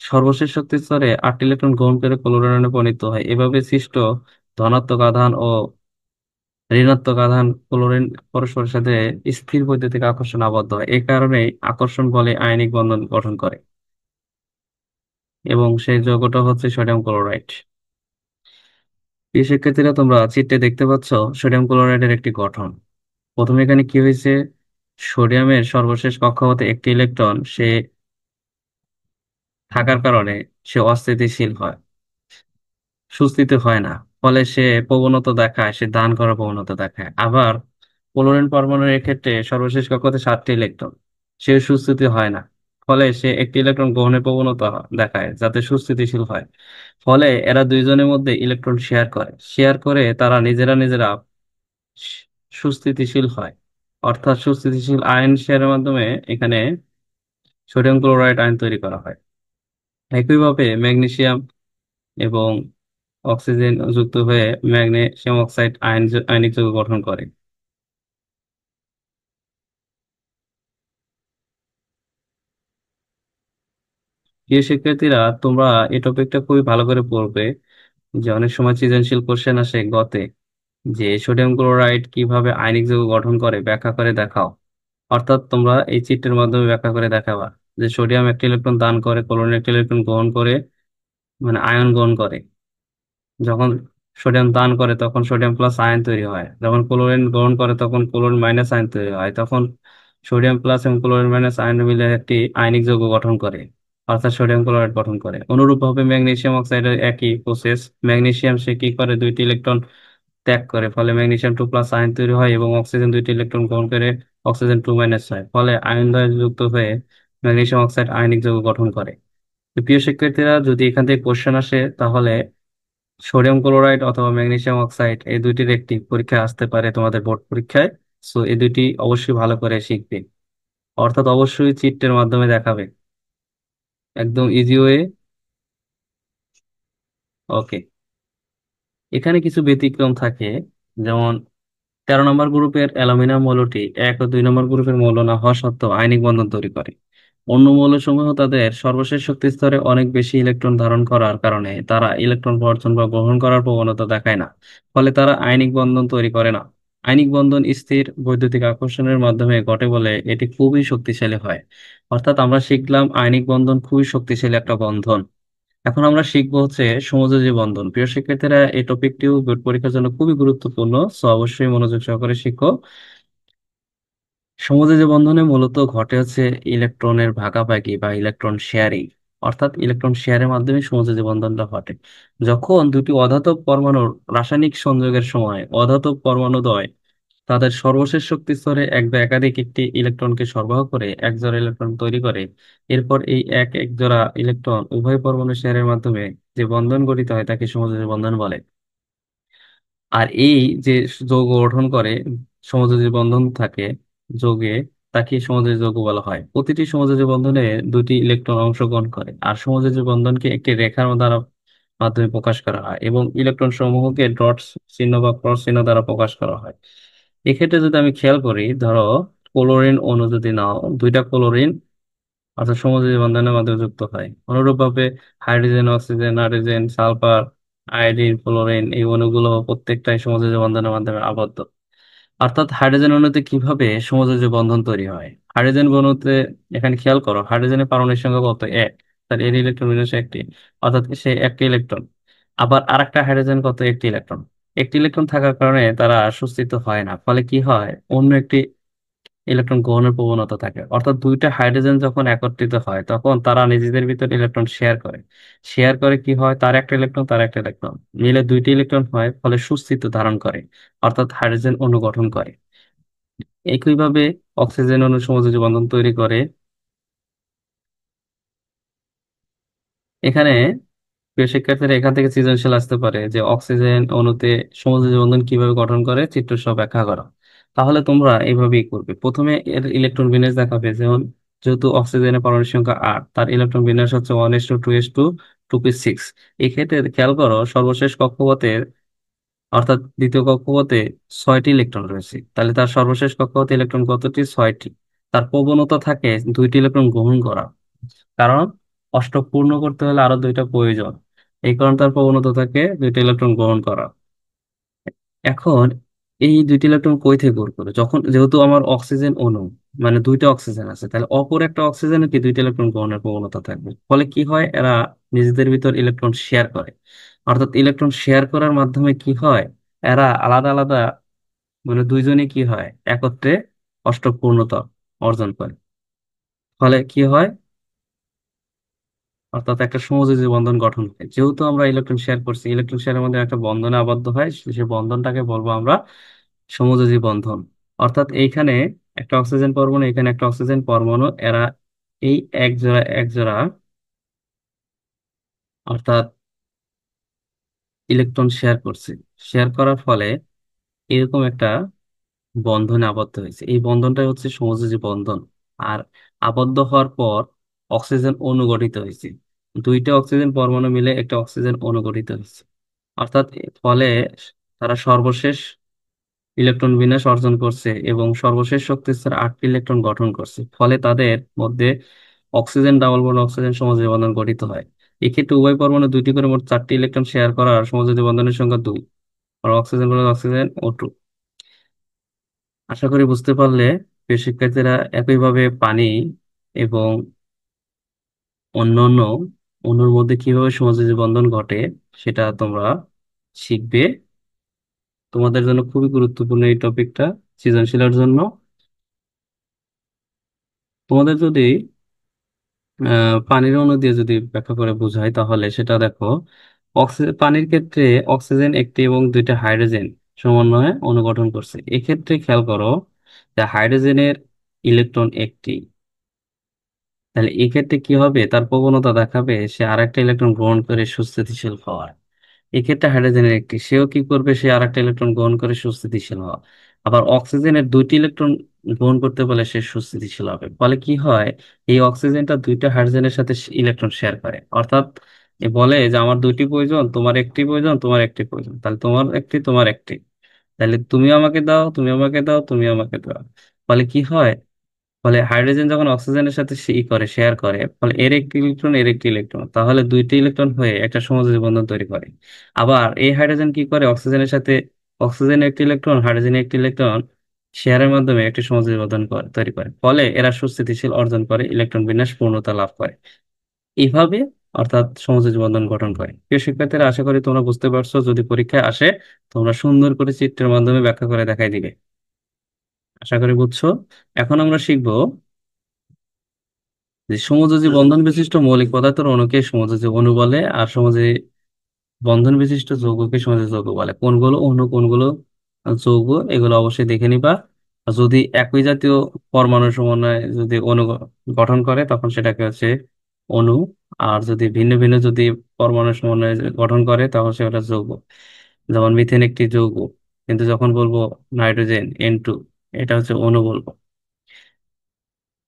সর্বশেষ শক্তি স্তরে 8টি ইলেকট্রন গ্রহণ করে ক্লোরিনে পরিণত হয়। এভাবে সৃষ্ট ধনাত্মক আধান ও ঋণাত্মক আধান ক্লোরিন পরস্পরের সাথে স্থির বৈদ্যুতিক আকর্ষণ আবদ্ধ হয়। এই কারণেই আকর্ষণ বলে আয়নিক বন্ধন গঠন করে, এবং সেই যৌগটা হচ্ছে সোডিয়াম ক্লোরাইড। প্রিয় শিক্ষার্থীরা, তোমরা চিত্রে দেখতে পাচ্ছ সোডিয়াম ক্লোরাইডের একটি গঠন। প্রথমে এখানে কি হয়েছে, সোডিয়ামের সর্বশেষ কক্ষপথে একটি ইলেকট্রন সে থাকার কারণে সে অস্থিতিশীল হয়, সুস্থিত হয় না। ফলে সে প্রবণতা দেখায়, সে দান করার প্রবণতা দেখায়। আবার ক্লোরিন পরমাণুর ক্ষেত্রে সর্বশেষ কক্ষপথে 7টি ইলেকট্রন, সে সুস্থিতি হয় না। ফলে সে একটি ইলেকট্রন গ্রহণের প্রবণতা দেখায় যাতে সুস্থিতিশীল হয়। ফলে এরা দুইজনের মধ্যে ইলেকট্রন শেয়ার করে তারা নিজেরা নিজেরা সু- সুস্থিতিশীল হয়। অর্থাৎ সুস্থিতিশীল আয়ন শেয়ারের মাধ্যমে এখানে সোডিয়াম ক্লোরাইড আয়ন তৈরি করা হয়। একইভাবে ম্যাগনেসিয়াম এবং অক্সিজেন যুক্ত হয়ে ম্যাগনেসিয়াম অক্সাইড আয়নিক যৌগ গঠন করে। প্রিয় শিক্ষার্থীরা, তোমরা এই টপিকটা খুবই ভালো করে পড়বে। যে অনেক সময় সৃজনশীল কোশ্চেন আসে গতে, যে সোডিয়াম ক্লোরাইড কিভাবে আয়নিক যৌগ গঠন করে ব্যাখ্যা করে দেখাও। অর্থাৎ তোমরা এই চিত্রের মাধ্যমে ব্যাখ্যা করে দেখাবা যে সোডিয়াম একটি ইলেকট্রন দান করে, ক্লোরিন একটি ইলেকট্রন গ্রহণ করে, মানে আয়ন গ্রহণ করে। যখন সোডিয়াম দান করে তখন সোডিয়াম প্লাস আয়ন তৈরি হয়, যখন ক্লোরিন গ্রহণ করে তখন ক্লোরিন মাইনাস আয়ন তৈরি হয়। তখন সোডিয়াম প্লাস এবং ক্লোরিন মাইনাস আয়ন মিলে একটি আয়নিক যৌগ গঠন করে, অর্থাৎ সোডিয়াম ক্লোরাইড গঠন করে। অনুরূপভাবে ম্যাগনেসিয়াম অক্সাইডের একই প্রসেস। ম্যাগনেসিয়াম সে কি করে, দুইটি ইলেকট্রন ত্যাগ করে, ফলে ম্যাগনেসিয়াম 2 প্লাস আয়ন তৈরি হয়, এবং অক্সিজেন দুইটি ইলেকট্রন গ্রহণ করে অক্সিজেন 2 মাইনাস হয়, ফলে আয়ন দ্বয় যুক্ত হয়ে ম্যাগনেসিয়াম অক্সাইড আয়নিক যৌগ গঠন করে। তো প্রিয় শিক্ষার্থীরা, যদি এখান থেকে কোশ্চেন আসে তাহলে সোডিয়াম ক্লোরাইড অথবা ম্যাগনেসিয়াম অক্সাইড এই দুইটির একটি পরীক্ষায় আসতে পারে তোমাদের বোর্ড পরীক্ষায়। সো এই দুইটি অবশ্যই ভালো করে শিখবে। অর্থাৎ অবশ্যই চিত্রের মাধ্যমে দেখাবে, একদম ইজি ওয়ে। ওকে। এখানে কিছু ব্যতিক্রম থাকে, যেমন 13 নম্বর গ্রুপের অ্যালুমিনিয়াম মৌলটি 1 ও 2 নম্বর গ্রুপের মৌল না হওয়া সত্ত্বেও আয়নিক বন্ধন তৈরি করে। অন্য মৌলসমূহ তাদের সর্বশেষ শক্তি স্তরে অনেক বেশি ইলেকট্রন ধারণ করার কারণে তারা ইলেকট্রন বর্জন বা গ্রহণ করার প্রবণতা দেখায় না। ফলে তারা আয়নিক বন্ধন তৈরি করে না। আয়নিক বন্ধন স্থির বৈদ্যুতিক আকর্ষণের মাধ্যমে ঘটে বলে এটি খুবই শক্তিশালী হয়। অর্থাৎ আমরা শিখলাম আয়নিক বন্ধন খুবই শক্তিশালী একটা বন্ধন। এখন আমরা শিখবো হচ্ছে সমযোজী বন্ধন। প্রিয় শিক্ষার্থীরা, এই টপিকটিও বোর্ড পরীক্ষার জন্য খুবই গুরুত্বপূর্ণ, সো অবশ্যই মনোযোগ সহকারে শিখো। সমযোজী বন্ধনে মূলত ঘটে হচ্ছে ইলেকট্রনের ভাগাভাগি বা ইলেকট্রন শেয়ারিং। অর্থাৎ ইলেকট্রন শেয়ারের মাধ্যমে সমযোজী বন্ধনটা ঘটে। যখন দুটি অধাতব পরমাণুর রাসায়নিক সংযোগের সময় অধাতব পরমাণু দ্বয় তাদের সর্বশেষ শক্তি স্তরে এক বা একাধিক একটি ইলেকট্রনকে সরবরাহ করে এক জোড়া ইলেকট্রন তৈরি করে। এরপর এই এক এক জোড়া ইলেকট্রন উভয় পরমাণু শেয়ারের মাধ্যমে যে বন্ধন গঠিত হয় তাকে সমযোজী বন্ধন বলে। আর এই যে যৌগ গঠন করে, সমযোজী বন্ধন থাকে যৌগে, তাকে সমযোজী যৌগ বলা হয়। প্রতিটি সমযোজী বন্ধনে দুটি ইলেকট্রন অংশগ্রহণ করে, আর সমযোজী বন্ধনকে একটি রেখার দ্বারা মাধ্যমে প্রকাশ করা হয়, এবং ইলেকট্রন সমূহকে ডট চিহ্ন বা ক্রস চিহ্ন দ্বারা প্রকাশ করা হয়। এক্ষেত্রে যদি আমি খেয়াল করি, ধরো ক্লোরিন অণু যদি নাও, দুইটা ক্লোরিন অর্থাৎ সমযোজী বন্ধনের মাধ্যমে যুক্ত হয়। অনুরূপভাবে hydrogen, oxygen, nitrogen, sulphur, iodine, fluorine এই অণুগুলো প্রত্যেকটাই সমযোজী বন্ধনের মাধ্যমে আবদ্ধ। অর্থাৎ হাইড্রোজেন অণুতে কিভাবে সমযোজী বন্ধন তৈরি হয়? হাইড্রোজেন অণুতে, এখানে খেয়াল করো, হাইড্রোজেনের পারমাণবিক সংখ্যা কত? এক। তার এর ইলেকট্রন বিন্যাস একটি, অর্থাৎ সে একটি ইলেকট্রন। আবার আরেকটা হাইড্রোজেন কত? একটি ইলেকট্রন। একটি ইলেকট্রন থাকার কারণে তারা সুস্থিত হয় না, ফলে কি হয়, অন্য একটি ইলেকট্রন গ্রহণের প্রবণতা থাকে। অর্থাৎ দুইটা হাইড্রোজেন যখন একত্রিত হয় তখন তারা নিজেদের ভিতর ইলেকট্রন শেয়ার করে। শেয়ার করে কি হয়, তার একটা ইলেকট্রন তার একটা ইলেকট্রন মিলে দুইটি ইলেকট্রন হয়, ফলে সুস্থিত ধারণ করে, অর্থাৎ হাইড্রোজেন অণু গঠন করে। একইভাবে অক্সিজেন অণু সমযোজী বন্ধন তৈরি করে। এখানে প্রিয় শিক্ষার্থীরা, এখান থেকে সৃজনশীল আসতে পারে যে অক্সিজেন অণুতে সমযোজী বন্ধন কিভাবে গঠন করে চিত্র সহ ব্যাখ্যা করো। তাহলে তোমরা এইভাবেই করবে। প্রথমে এর ইলেকট্রন বিন্যাস দেখাবে, যেমন যেহেতু অক্সিজেনের পারমাণবিক সংখ্যা 8, তার ইলেকট্রন বিন্যাস হচ্ছে 1:2:2 2p6। এই ক্ষেত্রে খেয়াল করো, সর্বশেষ কক্ষপথে অর্থাৎ দ্বিতীয় কক্ষপথে 6টি ইলেকট্রন রয়েছে, তাহলে তার সর্বশেষ কক্ষপথে ইলেকট্রন কতটি? 6টি। তার প্রবণতা থাকে দুইটি ইলেকট্রন গ্রহণ করা, কারণ অষ্টক পূর্ণ করতে হলে আরো দুইটা প্রয়োজন। এই কারণে তার প্রবণতা থাকে দুইটা ইলেকট্রন গ্রহণ করা। এখন এই দুইটি ইলেকট্রন কই থেকে গ্রহণ করে? যখন, যেহেতু আমার অক্সিজেন অণু, মানে দুইটা অক্সিজেন আছে, তাহলে অপর একটা অক্সিজেনে কি দুইটা ইলেকট্রন গ্রহণের প্রবণতা থাকবে। ফলে কি হয়, এরা নিজেদের ভিতর ইলেকট্রন শেয়ার করে। অর্থাৎ ইলেকট্রন শেয়ার করার মাধ্যমে কি হয়, এরা আলাদা আলাদা, মানে দুইজনই কি হয়, একত্রে অষ্টক পূর্ণতা অর্জন করে। ফলে কি হয়, অর্থাৎ একটা সমযোজী বন্ধন গঠন হয়। যেহেতু আমরা ইলেকট্রন শেয়ার করছি, ইলেকট্রন শেয়ারের মধ্যে একটা বন্ধনে আবদ্ধ হয়, সে বন্ধনটাকে বলবো আমরা সমযোজী বন্ধন। অর্থাৎ এইখানে একটা অক্সিজেন পরমাণু, এখানে একটা অক্সিজেন পরমাণু, এরা এই এক জোড়া এক জোড়া অর্থাৎ ইলেকট্রন শেয়ার করছে। শেয়ার করার ফলে এরকম একটা বন্ধনে আবদ্ধ হয়েছে। এই বন্ধনটাই হচ্ছে সমযোজী বন্ধন। আর আবদ্ধ হওয়ার পর অক্সিজেন অণু গঠিত হয়েছে। দুইটা অক্সিজেন পরমাণু মিলে একটা অক্সিজেন অণু গঠিত হয়েছে। অর্থাৎ ফলে তারা সর্বশেষ ইলেকট্রন বিন্যাস অর্জন করছে এবং সর্বশেষ শক্তি স্তরে 8টি ইলেকট্রন গঠন করছে। ফলে তাদের মধ্যে অক্সিজেন ডাবল বন্ড অক্সিজেন সমযোজী বন্ধন গঠিত হয়। এক্ষেত্রে উভয় পরমাণু দুইটি করে মোট 4টি ইলেকট্রন শেয়ার করার সমযোজী বন্ধনের সংখ্যা 2, আর অক্সিজেন বলে অক্সিজেন O2। আশা করি বুঝতে পারলে। প্রিয় শিক্ষার্থীরা, একইভাবে পানি এবং অন্যান্য অণুর মধ্যে কিভাবে সমযোজী বন্ধন ঘটে সেটা তোমরা শিখবে। তোমাদের জন্য খুবই গুরুত্বপূর্ণ এই টপিকটা, সৃজনশীলের জন্য। তোমাদের যদি পানির অণু দিয়ে যদি ব্যাখ্যা করে বোঝাই, তাহলে সেটা দেখো, অক্সিজেন, পানির ক্ষেত্রে অক্সিজেন একটি এবং দুইটা হাইড্রোজেন সমন্বয়ে অণু গঠন করছে। এক্ষেত্রে খেয়াল করো যে হাইড্রোজেনের ইলেকট্রন একটি, তাহলে এক্ষেত্রে কি হবে, তার প্রবণতা দেখাবে সে আরেকটা ইলেকট্রন গ্রহণ করে সুস্থিতিশীল হওয়ার। এক্ষেত্রে হাইড্রোজেনের একটি, সেও কি করবে, সে আরেকটা ইলেকট্রন গ্রহণ করে সুস্থিতিশীল হওয়া। আবার অক্সিজেনের দুইটি ইলেকট্রন গ্রহণ করতে পারলে সে সুস্থিতিশীল হবে। ফলে কি হয়, এই অক্সিজেনটা দুইটা হাইড্রোজেনের সাথে ইলেকট্রন শেয়ার করে। অর্থাৎ এ বলে যে আমার দুইটি প্রয়োজন, তোমার একটি প্রয়োজন, তোমার একটি প্রয়োজন, তাহলে তোমার একটি, তোমার একটি, তাহলে তুমি আমাকে দাও, তুমি আমাকে দাও, তুমি আমাকে দাও। ফলে কি হয়, ফলে হাইড্রোজেন যখন অক্সিজেনের সাথে শেয়ার করে, ফলে এর একটি ইলেকট্রন, এর একটি ইলেকট্রন, তাহলে দুইটি ইলেকট্রন হয়ে একটা সমযোজী বন্ধন তৈরি করে। আবার এই হাইড্রোজেন কি করে, অক্সিজেনের সাথে, অক্সিজেনের একটি ইলেকট্রন, হাইড্রোজেনের একটি ইলেকট্রন শেয়ারের মাধ্যমে একটি সমযোজী বন্ধন তৈরি করে। ফলে এরা সুস্থিতিশীল অর্জন করে, ইলেকট্রন বিন্যাস পূর্ণতা লাভ করে। এইভাবে অর্থাৎ সমযোজী বন্ধন গঠন করে। প্রিয় শিক্ষার্থীরা, আশা করি তোমরা বুঝতে পারছো। যদি পরীক্ষায় আসে, তোমরা সুন্দর করে চিত্রের মাধ্যমে ব্যাখ্যা করে দেখাই দিবে। আশা করি বুঝছো। এখন আমরা শিখবো যে সমযোজী বন্ধন বিশিষ্ট মৌলিক পদার্থের অণুকে সমযোজী অণু বলে, আর সমযোজী বন্ধন বিশিষ্ট যৌগকে সমযোজী যৌগ বলে। কোনগুলো অণু, কোনগুলো যৌগ, এগুলো অবশ্যই দেখে নিবা। আর যদি একই জাতীয় পরমাণু সমন্বয়ে যদি অণু গঠন করে তখন সেটাকে হচ্ছে অণু। আর যদি ভিন্ন ভিন্ন যদি পরমাণু সমন্বয়ে গঠন করে তখন সেটা যৌগ। যেমন মিথেন একটি যৌগ, কিন্তু যখন বলবো নাইট্রোজেন N2, এটা হচ্ছে অণু বলবো।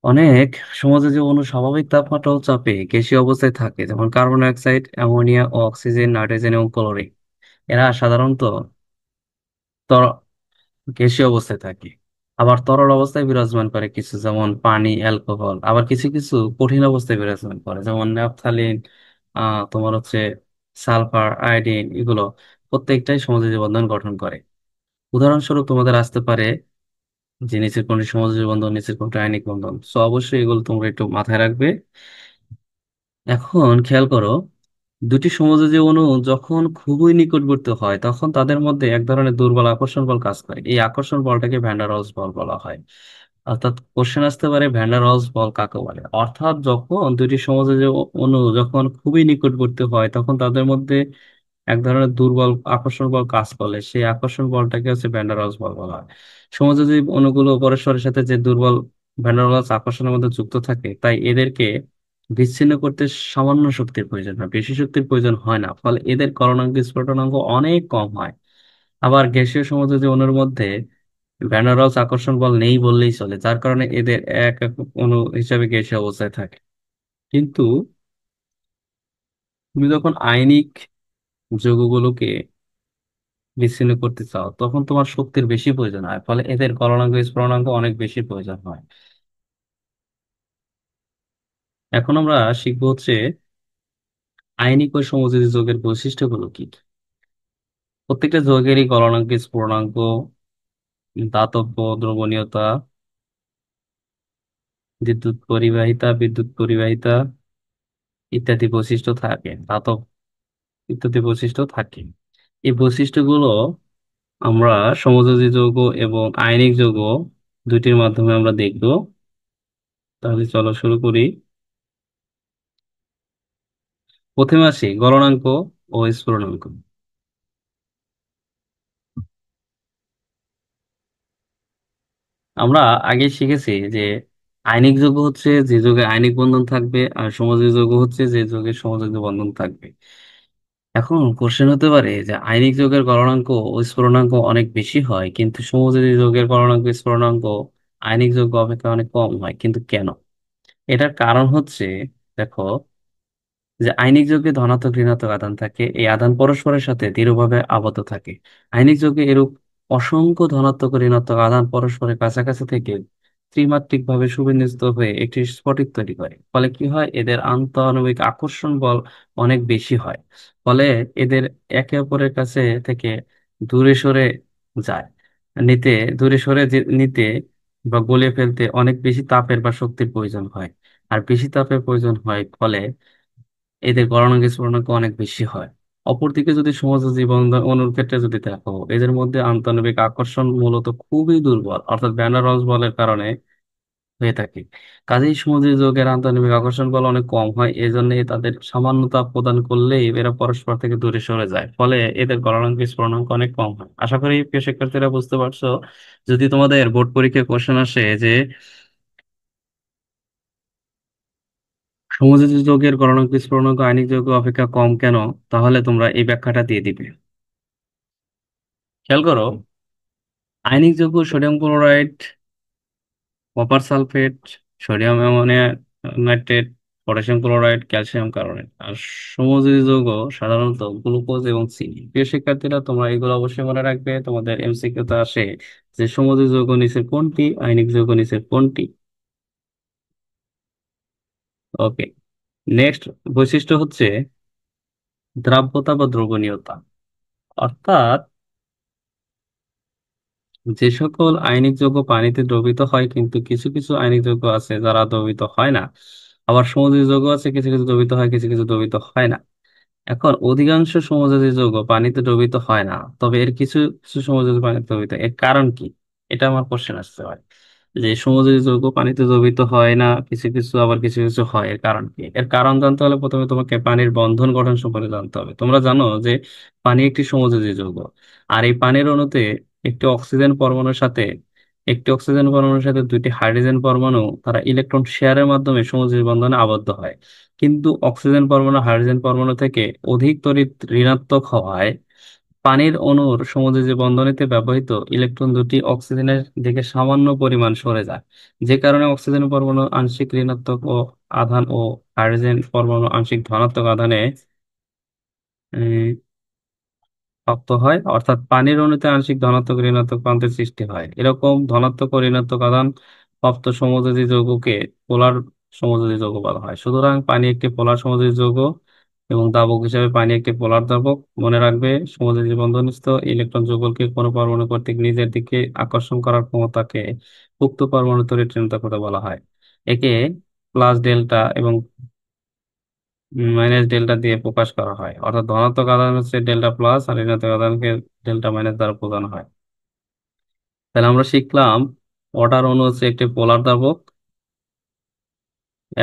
অনেক সমাজে যে অণু স্বাভাবিক তাপমাত্রা ও চাপে গ্যাসীয় অবস্থায় থাকে, যেমন কার্বন ডাই অক্সাইড, অ্যামোনিয়া ও অক্সিজেন, নাইট্রোজেন এবং ক্লোরিন, এরা সাধারণত গ্যাসীয় অবস্থায় থাকে। আবার তরল অবস্থায় বিরাজমান করে কিছু, যেমন পানি, অ্যালকোহল। আবার কিছু কিছু কঠিন অবস্থায় বিরাজমান করে, যেমন ন্যাপথালিন, তোমার হচ্ছে সালফার, আয়োডিন, এগুলো প্রত্যেকটাই সমযোজী বন্ধন গঠন করে। উদাহরণস্বরূপ তোমাদের আসতে পারে যে নিচের কোনটি সমযোজী বন্ধন, নিচের কোনটি আয়নিক বন্ধন। তো অবশ্যই এগুলো তোমরা একটু মাথায় রাখবে। এখন খেয়াল করো, দুটি সমযোজী অণু যখন খুবই নিকটবর্তী হয় তখন তাদের মধ্যে এক ধরনের দুর্বল আকর্ষণ বল কাজ করে। এই আকর্ষণ বলটাকে ভ্যান ডার ওয়ালস বল বলা হয়। অর্থাৎ কোশ্চেন আসতে পারে ভ্যান ডার ওয়ালস বল কাকে বলে। অর্থাৎ যখন দুটি সমযোজী অণু যখন খুবই নিকটবর্তী হয় তখন তাদের মধ্যে এক ধরনের দুর্বল আকর্ষণ বল কাজ করে, সেই আকর্ষণ বলটাকে হচ্ছে ভ্যান ডার ওয়ালস বল বলা হয়। সমযোজী অণুগুলো পরস্পরের সাথে যে দুর্বল ভ্যান ডার ওয়ালস আকর্ষণের মধ্যে যুক্ত থাকে, তাই এদেরকে বিচ্ছিন্ন করতে সামান্য শক্তির প্রয়োজন হয়, বেশি শক্তির প্রয়োজন হয় না। ফলে এদের গলনাঙ্ক স্ফুটনাঙ্ক অনেক কম হয়। আবার গ্যাসীয় সমযোজী অণুর মধ্যে ভ্যান ডার ওয়ালস আকর্ষণ বল নেই বললেই চলে, যার কারণে এদের এক এক অণু হিসাবে গ্যাসীয় অবস্থায় থাকে। কিন্তু তুমি যখন আয়নিক যৌগগুলোকে বিচ্ছিন্ন করতে চাও তখন তোমার শক্তির বেশি প্রয়োজন হয়, ফলে এদের গলনাঙ্ক স্ফুটনাঙ্ক অনেক বেশি প্রয়োজন হয়। এখন আমরা শিখবো হচ্ছে আয়নিক ও সমযোজী যৌগের বৈশিষ্ট্যগুলো কি কি। প্রত্যেকটা যৌগেরই গলনাঙ্ক, স্ফুটনাঙ্ক, দাতব্য, দ্রবণীয়তা, বিদ্যুৎ পরিবাহিতা ইত্যাদি বৈশিষ্ট্য থাকে, ধাতব ইত্যাদি বৈশিষ্ট্য থাকে। এই বৈশিষ্ট্যগুলো আমরা সমযোজী যৌগ এবং আয়নিক যৌগ দুইটির মাধ্যমে আমরা দেখব। তাহলে চলো শুরু করি। প্রথমে আসি গলনাঙ্ক ও স্ফুটনাঙ্ক। আমরা আগে শিখেছি যে আয়নিক যৌগ হচ্ছে যে যৌগে আয়নিক বন্ধন থাকবে, আর সমযোজী যৌগ হচ্ছে যে যৌগে সমযোজী বন্ধন থাকবে। এখন কোশ্চেন হতে পারে যে আয়নিক যৌগের গলনাঙ্ক ও স্ফুটনাঙ্ক অনেক বেশি হয় কিন্তু সমযোজী যৌগের গলনাঙ্ক স্ফুটনাঙ্ক আয়নিক যৌগ অপেক্ষা অনেক কম হয়, কিন্তু কেন? এটার কারণ হচ্ছে, দেখো, যে আইনিক যৌগে ধনাত্মক ঋণাত্মক আধান থাকে, এই আধান পরস্পরের সাথে দৃঢ়ভাবে আবদ্ধ থাকে। আইনিক যৌগে এরূপ অসংখ্য ধনাত্মক ও ঋণাত্মক আধান পরস্পরের কাছাকাছি থেকে ত্রিমাত্রিক ভাবে সুবিন্যস্ত হয়ে একটি স্ফটিক তৈরি করে। ফলে কি হয়, এদের আন্তঃআণবিক আকর্ষণ বল অনেক বেশি হয়। ফলে এদের একে অপরের কাছে থেকে দূরে সরে যায়, নিতে দূরে সরে নিতে বা গলিয়ে ফেলতে অনেক বেশি তাপের বা শক্তির প্রয়োজন হয়। আর বেশি তাপের প্রয়োজন হয় ফলে এদের গলনাঙ্ক স্ফুটনাঙ্ক অনেক বেশি হয়। অপরদিকে যদি সমযোজী বন্ধন অণুর ক্ষেত্রে যদি দেখো, এদের মধ্যে আন্তঃআণবিক আকর্ষণ মূলত খুবই দুর্বল, অর্থাৎ ভ্যান ডার ওয়ালস বলের কারণে হয়ে থাকে। কাজেই সমযোজী যৌগের আন্তঃআণবিক আকর্ষণ বল অনেক কম হয়, এজন্য তাদের সামান্য তাপ প্রদান করলেই এরা পরস্পর থেকে দূরে সরে যায়, ফলে এদের গলনাঙ্ক স্ফুটনাঙ্ক অনেক কম হয়। আশা করি প্রিয় শিক্ষার্থীরা বুঝতে পারছো। যদি তোমাদের বোর্ড পরীক্ষায় কোশ্চেন আসে যে সমযোজী যৌগের গলনাঙ্ক স্ফুটনাঙ্ক আয়নিক যৌগ অপেক্ষা কম কেন, তাহলে তোমরা এই ব্যাখ্যাটা দিয়ে দিবে। খেয়াল করো, আয়নিক যৌগ sodium chloride, copper sulphate, sodium ammonia nitrate, potassium chloride, calcium carbonate. আর সমযোজী যৌগ সাধারণত গ্লুকোজ এবং চিনি। প্রিয় শিক্ষার্থীরা, তোমরা এগুলো অবশ্যই মনে রাখবে, তোমাদের এমসিকিউ তে আসে যে সমযোজী যৌগ নিচের কোনটি, আয়নিক যৌগ নিচের কোনটি। ওকে, নেক্সট বৈশিষ্ট্য হচ্ছে দ্রাব্যতা বা দ্রবণীয়তা। অর্থাৎ যে সকল আয়নিক যৌগ পানিতে দ্রবীভূত হয়, কিন্তু কিছু কিছু আয়নিক যৌগ আছে যারা দ্রবীভূত হয় না। আবার সমযোজী যৌগ আছে, কিছু কিছু দ্রবীভূত হয়, কিছু কিছু দ্রবীভূত হয় না। এখন অধিকাংশ সমযোজী যৌগ পানিতে দ্রবীভূত হয় না, তবে এর কিছু কিছু সমযোজী পানিতে দ্রবীভূত হয়। এর কারণ কি? এটা আমার কোশ্চেন আসতে পারে যে সমযোজী যৌগ পানিতে দ্রবীভূত হয় না কিছু কিছু, আবার কিছু কিছু হয়, এর কারণ কি? এর কারণ জানতে হলে প্রথমে তোমাকে পানির বন্ধন গঠন সম্পর্কে জানতে হবে। তোমরা জানো যে পানি একটি সমযোজী যৌগ। আর এই পানির অণুতে একটি অক্সিজেন পরমাণুর সাথে একটি অক্সিজেন পরমাণুর সাথে দুইটি হাইড্রোজেন পরমাণু তারা ইলেকট্রন শেয়ারের মাধ্যমে সমযোজী বন্ধনে আবদ্ধ হয়। কিন্তু অক্সিজেন পরমাণু হাইড্রোজেন পরমাণু থেকে অধিক তড়িৎ ঋণাত্মক হওয়ায় পানির অণুর সমযোজী বন্ধনীতে ব্যবহৃত ইলেকট্রন দুটি অক্সিজেনের দিকে সামান্য পরিমাণ সরে যায়, যে কারণে অক্সিজেন পরমাণু আংশিক ঋণাত্মক ও আধান ও হাইড্রোজেন পরমাণু আংশিক ধনাত্মক আধানে প্রাপ্ত হয়। অর্থাৎ পানির অণুতে আংশিক ধনাত্মক ঋণাত্মক প্রান্তের সৃষ্টি হয়। এরকম ধনাত্মক ও ঋণাত্মক আধান প্রাপ্ত সমযোজী যৌগকে পোলার সমযোজী যৌগ বলা হয়। সুতরাং পানি একটি পোলার সমযোজী যৌগ এবং দাবক হিসাবে পানি একটি পোলার দাবক। মনে রাখবে, সমযোজী বন্ধনস্থ ইলেকট্রন যুগলকে কোনো পরমাণু কর্তৃক নিজের দিকে আকর্ষণ করার ক্ষমতাকে উক্ত পরমাণু তড়িৎ ঋণাত্মকতা বলা হয়। একে প্লাস ডেল্টা এবং মাইনাস ডেল্টা দিয়ে প্রকাশ করা হয়। অর্থাৎ ধনাত্মক আধান হচ্ছে ডেল্টা প্লাস আর ঋণাত্মক আধানকে ডেল্টা মাইনাস দ্বারা বোঝানো হয়। তাহলে আমরা শিখলাম ওয়াটার অণু হচ্ছে একটি পোলার দ্রাবক।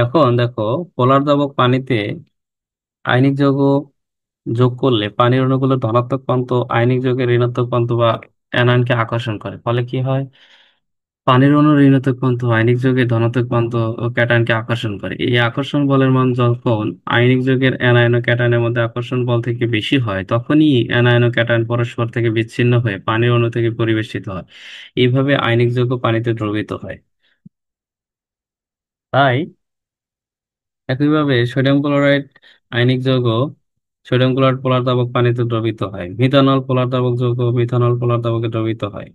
এখন দেখো, পোলার দ্রাবক পানিতে আয়নিক যৌগ যোগ করলে পানির অণুগুলো ধনাত্মক প্রান্ত আয়নিক যৌগের ঋণাত্মক প্রান্ত বা অ্যানায়নকে আকর্ষণ করে। ফলে কি হয়? পানির অণুর ঋণাত্মক প্রান্ত আয়নিক যৌগের ধনাত্মক প্রান্ত ও ক্যাটায়নকে আকর্ষণ করে। এই আকর্ষণ বলের মান যখন আয়নিক যৌগের অ্যানায়ন ও ক্যাটায়নের মধ্যে আকর্ষণ বল থেকে বেশি হয়, তখনই অ্যানায়ন ও ক্যাটায়ন পরস্পর থেকে বিচ্ছিন্ন হয়ে পানির অণু থেকে পরিবেষ্টিত হয়। এইভাবে আয়নিক যৌগ পানিতে দ্রবীভূত হয়। তাই একইভাবে সোডিয়াম ক্লোরাইড আয়নিক যৌগ, সোডিয়াম ক্লোরাইড পোলার দ্রাবক পানিতে দ্রবীভূত হয়। মিথানল পোলার দ্রাবক যৌগ মিথানল পোলার দ্রাবকে দ্রবীভূত হয়।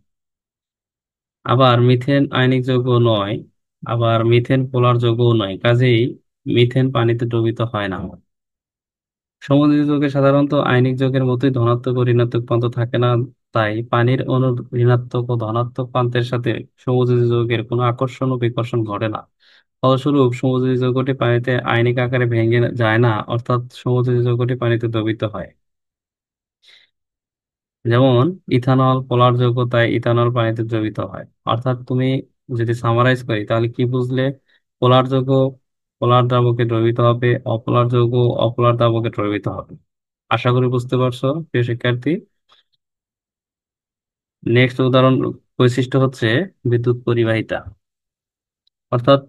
আবার মিথেন আয়নিক যৌগ নয়, আবার মিথেন পোলার যৌগও নয়, কাজেই মিথেন পানিতে দ্রবীভূত হয় না। সমযোজী যৌগে সাধারণত আয়নিক যৌগের মতোই ধনাত্মক ও ঋণাত্মক প্রান্ত থাকে না। তাই পানির অণুর ঋণাত্মক ও ধনাত্মক প্রান্তের সাথে সমযোজী যৌগের কোনো আকর্ষণ ও বিকর্ষণ ঘটে না। ফলস্বরূপ সমযোজী যৌগটি পানিতে আয়নিক আকারে ভেঙে যায় না, অর্থাৎ সমযোজী যৌগটি পানিতে দ্রবীভূত হয়। যেমন ইথানল পোলার যৌগ, তাই ইথানল পানিতে দ্রবীভূত হয়। অর্থাৎ তুমি যদি সামারাইজ করি তাহলে কি বুঝলে? পোলার যৌগ পোলার দ্রাবকে দ্রবীভূত হবে, অপোলার যৌগ অপোলার দ্রাবকে দ্রবীভূত হবে। আশা করি বুঝতে পারছো প্রিয় শিক্ষার্থী। নেক্সট উদাহরণ বৈশিষ্ট্য হচ্ছে বিদ্যুৎ পরিবাহিতা। অর্থাৎ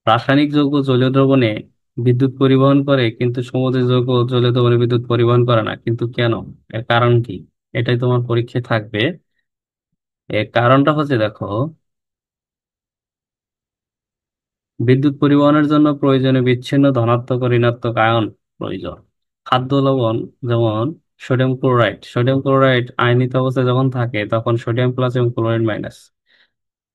রাসায়নিক যৌগ জলীয় দ্রবণে বিদ্যুৎ পরিবহন করে, কিন্তু সমযোজী যৌগ জলীয় দ্রবণে বিদ্যুৎ পরিবহন করে না। কিন্তু কেন? এর কারণ কি? এটাই তোমার পরীক্ষায় থাকবে। এর কারণটা হচ্ছে, দেখো, বিদ্যুৎ পরিবহনের জন্য প্রয়োজনীয় বিচ্ছিন্ন ধনাত্মক ও ঋণাত্মক আয়ন প্রয়োজন। খাদ্য লবণ যেমন সোডিয়াম ক্লোরাইড আয়নিত অবস্থায় যখন থাকে তখন সোডিয়াম প্লাস এবং ক্লোরিন মাইনাস।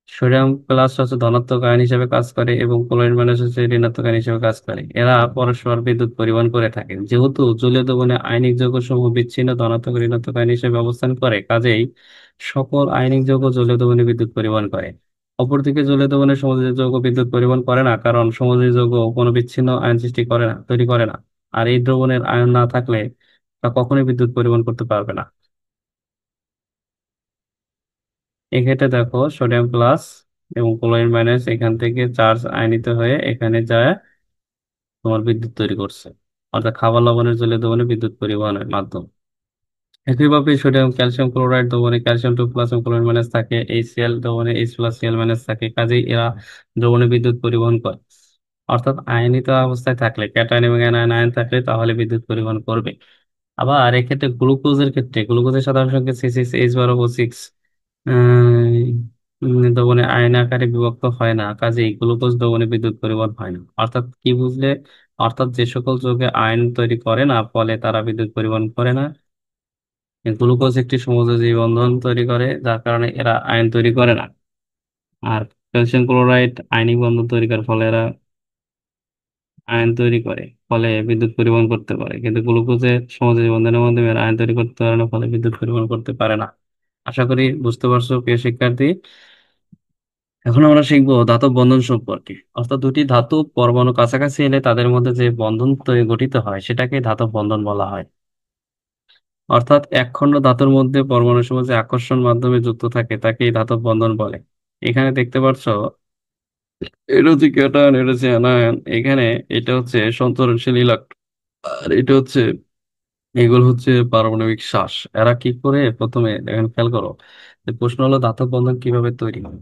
সোডিয়াম প্লাস হচ্ছে ধনাত্মক আয়ন হিসেবে কাজ করে এবং ক্লোরিন মাইনাস হচ্ছে ঋণাত্মক আয়ন হিসেবে কাজ করে। এরা পরস্পর বিদ্যুৎ পরিবহন করে থাকে। যেহেতু জলীয় দ্রবণে আয়নিক যৌগসমূহ বিচ্ছিন্ন ধনাত্মক ও ঋণাত্মক আয়ন হিসেবে অবস্থান করে, কাজেই সকল আয়নিক যৌগ জলীয় দ্রবণে বিদ্যুৎ পরিবহন করে। অপরদিকে জলীয় দ্রবণে সমযোজী যৌগ বিদ্যুৎ পরিবহন করে না, কারণ সমযোজী যৌগ কোনো বিচ্ছিন্ন আয়ন সৃষ্টি করে না, তৈরি করে না। আর এই দ্রবণের আয়ন না থাকলে তা কখনোই বিদ্যুৎ পরিবহন করতে পারবে না। এক্ষেত্রে দেখো, সোডিয়াম প্লাস এবং ক্লোরিন মাইনাস এখান থেকে চার্জ আয়নিত হয়ে এখানে যায় তোমার বিদ্যুৎ তৈরি করছে। অর্থাৎ খাবার লবণের জলীয় দ্রবণে বিদ্যুৎ পরিবহনের মাধ্যম। একইভাবে সোডিয়াম ক্যালসিয়াম ক্লোরাইড দ্রবণে ক্যালসিয়াম 2 প্লাস এবং ক্লোরিন মাইনাস থাকে, HCl দ্রবণে H প্লাস Cl মাইনাস থাকে, কাজেই এরা দ্রবণে বিদ্যুৎ পরিবহন করে। অর্থাৎ আয়নিত অবস্থায় থাকলে, ক্যাটায়ন এবং অ্যানায়ন আয়ন থাকলে তাহলে বিদ্যুৎ পরিবহন করবে। আবার এক্ষেত্রে গ্লুকোজের ক্ষেত্রে গ্লুকোজের সাধারণ সংকেত C6H12O6 দ্রবণে আয়ন আকারে বিভক্ত হয় না, কাজেই গ্লুকোজ দ্রবণে বিদ্যুৎ পরিবহন হয় না। অর্থাৎ কি বুঝলে? অর্থাৎ যে সকল যৌগে আয়ন তৈরি করে না, ফলে তারা বিদ্যুৎ পরিবহন করে না। গ্লুকোজ একটি সমযোজী বন্ধন তৈরি করে, যার কারণে এরা আয়ন তৈরি করে না। আর ক্যালসিয়াম ক্লোরাইড আয়নিক বন্ধন তৈরি করে, ফলে এরা আয়ন তৈরি করে, ফলে বিদ্যুৎ পরিবহন করতে পারে। কিন্তু গ্লুকোজের সমযোজী বন্ধনের মাধ্যমে এরা আয়ন তৈরি করতে পারে না, ফলে বিদ্যুৎ পরিবহন করতে পারে না। আশা করি বুঝতে পারছো প্রিয় শিক্ষার্থী। এখন আমরা শিখবো ধাতব বন্ধন সম্পর্কে। অর্থাৎ দুটি ধাতু পরমাণু কাছাকাছি এলে তাদের মধ্যে যে বন্ধন গঠিত হয় সেটাকে ধাতব বন্ধন বলা হয়। অর্থাৎ একখণ্ড ধাতুর মধ্যে পরমাণুর সময় যে আকর্ষণ মাধ্যমে যুক্ত থাকে তাকে ধাতব বন্ধন বলে। এখানে দেখতে পাচ্ছ, এটা হচ্ছে ক্যাটায়ন, এটা হচ্ছে অ্যানায়ন। এখানে এটা হচ্ছে সঞ্চরণশীল ইলেকট্রন আর এটা হচ্ছে এগুলো হচ্ছে পারমাণবিক শ্বাস। এরা কি করে প্রথমে দেখেন, খেয়াল করো যে প্রশ্ন হলো ধাতব বন্ধন কিভাবে তৈরি হয়।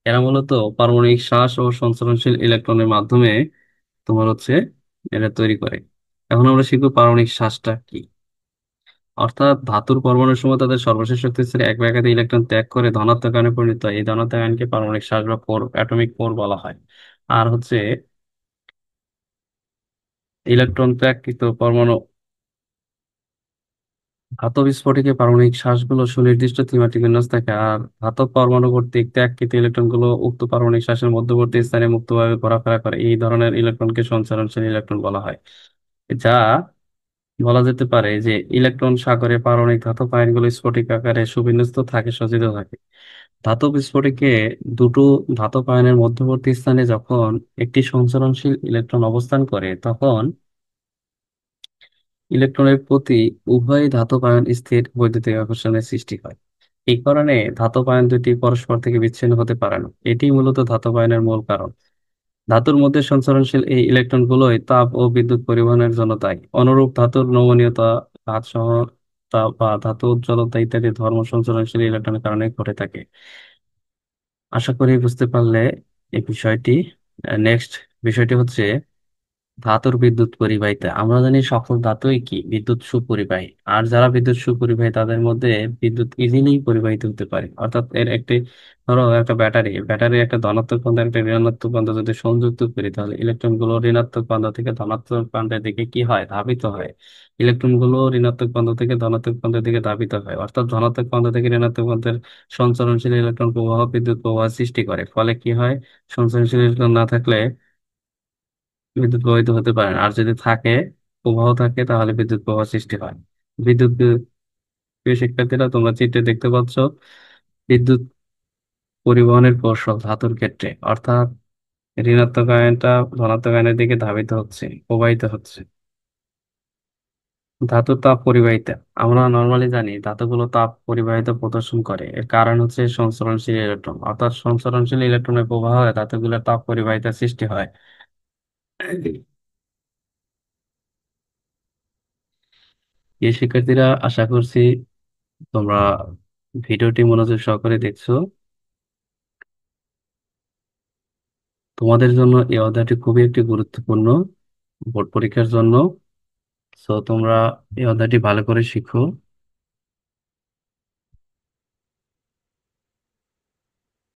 এরা মূলত পারমাণবিক শ্বাস ও সঞ্চরণশীল ইলেকট্রনের মাধ্যমে তোমার হচ্ছে এটা তৈরি করে। এখন আমরা শিখবো পারমাণবিক শ্বাসটা কি। অর্থাৎ ধাতুর পরমাণুর সময় তাদের সর্বশেষ শক্তি স্তরে এক বা একাধিক ইলেকট্রন ত্যাগ করে ধনাত্মক আয়নে পরিণত হয়। এই ধনাত্মক আয়নকে পারমাণবিক শ্বাস বা কোর, অ্যাটমিক কোর বলা হয়। আর হচ্ছে ইলেকট্রন ত্যাগকৃত পরমাণু, ধাতব স্ফটিকে পারমাণবিক শ্বাসগুলো সুনির্দিষ্ট থিমেটিক বিন্যাস থাকে, আর ধাতব পরমাণু কর্তৃক ত্যাগকৃত ইলেকট্রনগুলো উক্ত পারমাণবিক শ্বাসের মধ্যবর্তী স্থানে মুক্তভাবে ঘোরাফেরা করে। এই ধরনের ইলেকট্রনকে সঞ্চরণশীল ইলেকট্রন বলা হয়। যা বলা যেতে পারে যে ইলেকট্রন সাগরে পারমাণবিক ধাতব আয়নগুলো স্ফটিক আকারে সুবিন্যস্ত থাকে, সজ্জিত থাকে। ধাতব স্ফটিকে দুটো ধাতব আয়নের মধ্যবর্তী স্থানে যখন একটি সঞ্চরণশীল ইলেকট্রন অবস্থান করে, তখন ইলেকট্রনের প্রতি উভয় ধাতব আয়ন স্থির বৈদ্যুতিক আকর্ষণের সৃষ্টি হয়। এই কারণে ধাতব আয়ন দুটি পরস্পর থেকে বিচ্ছিন্ন হতে পারে না। এটি মূলত ধাতব আয়নের মূল কারণ। ধাতুর মধ্যে সঞ্চরণশীল এই ইলেকট্রনগুলোই তাপ ও বিদ্যুৎ পরিবহনের জন্য দায়ী। অনুরূপ ধাতুর নমনীয়তা, ঘাত সহনতা বা ধাতু উজ্জ্বলতা ইত্যাদি ধর্ম সঞ্চরণশীল ইলেকট্রনের কারণে ঘটে থাকে। আশা করি বুঝতে পারলে এই বিষয়টি। নেক্সট বিষয়টি হচ্ছে ধাতুর বিদ্যুৎ পরিবাহিতা। আমরা জানি সকল ধাতুই কি বিদ্যুৎ সুপরিবাহী। আর যারা বিদ্যুৎ সুপরিবাহী তাদের মধ্যে বিদ্যুৎ ইজিলি পরিবাহিত হতে পারে। অর্থাৎ এর একটি, ধরো একটা ব্যাটারি একটা ধনাত্মক প্রান্ত একটা ঋণাত্মক প্রান্ত যদি সংযুক্ত করি, তাহলে ইলেকট্রন গুলো ঋণাত্মক প্রান্ত থেকে ধনাত্মক প্রান্তের দিকে কি হয়, ধাবিত হয়। ইলেকট্রন গুলো ঋণাত্মক প্রান্ত থেকে ধনাত্মক প্রান্তের দিকে ধাবিত হয়। অর্থাৎ ধনাত্মক প্রান্ত থেকে ঋণাত্মক প্রান্তের সঞ্চরণশীল ইলেকট্রন প্রবাহ বিদ্যুৎ প্রবাহ সৃষ্টি করে। ফলে কি হয়, সঞ্চরণশীল ইলেকট্রন না থাকলে বিদ্যুৎ প্রবাহিত হতে পারে না। আর যদি থাকে, প্রবাহ থাকে, তাহলে বিদ্যুৎ প্রবাহ সৃষ্টি হয়। প্রিয় শিক্ষার্থীরা, তোমরা চিত্রে দেখতে পাচ্ছ বিদ্যুৎ পরিবহনের কৌশল ধাতুর ক্ষেত্রে। অর্থাৎ ঋণাত্মক আয়নটা ধনাত্মক আয়নের দিকে ধাবিত হচ্ছে, প্রবাহিত হচ্ছে। ধাতুর তাপ পরিবাহিতা। আমরা নর্মালি জানি ধাতুগুলো তাপ পরিবাহিত প্রদর্শন করে। এর কারণ হচ্ছে সঞ্চরণশীল ইলেকট্রন। অর্থাৎ সঞ্চরণশীল ইলেকট্রনের প্রবাহ হয় ধাতুগুলোর তাপ পরিবাহিতা সৃষ্টি হয়। এই শিক্ষার্থীরা, আশা করছি তোমরা ভিডিওটি মনোযোগ সহকারে দেখছো। তোমাদের জন্য এই অধ্যায়টি খুবই একটি গুরুত্বপূর্ণ বোর্ড পরীক্ষার জন্য। তো তোমরা এই অধ্যায়টি ভালো করে শিখো।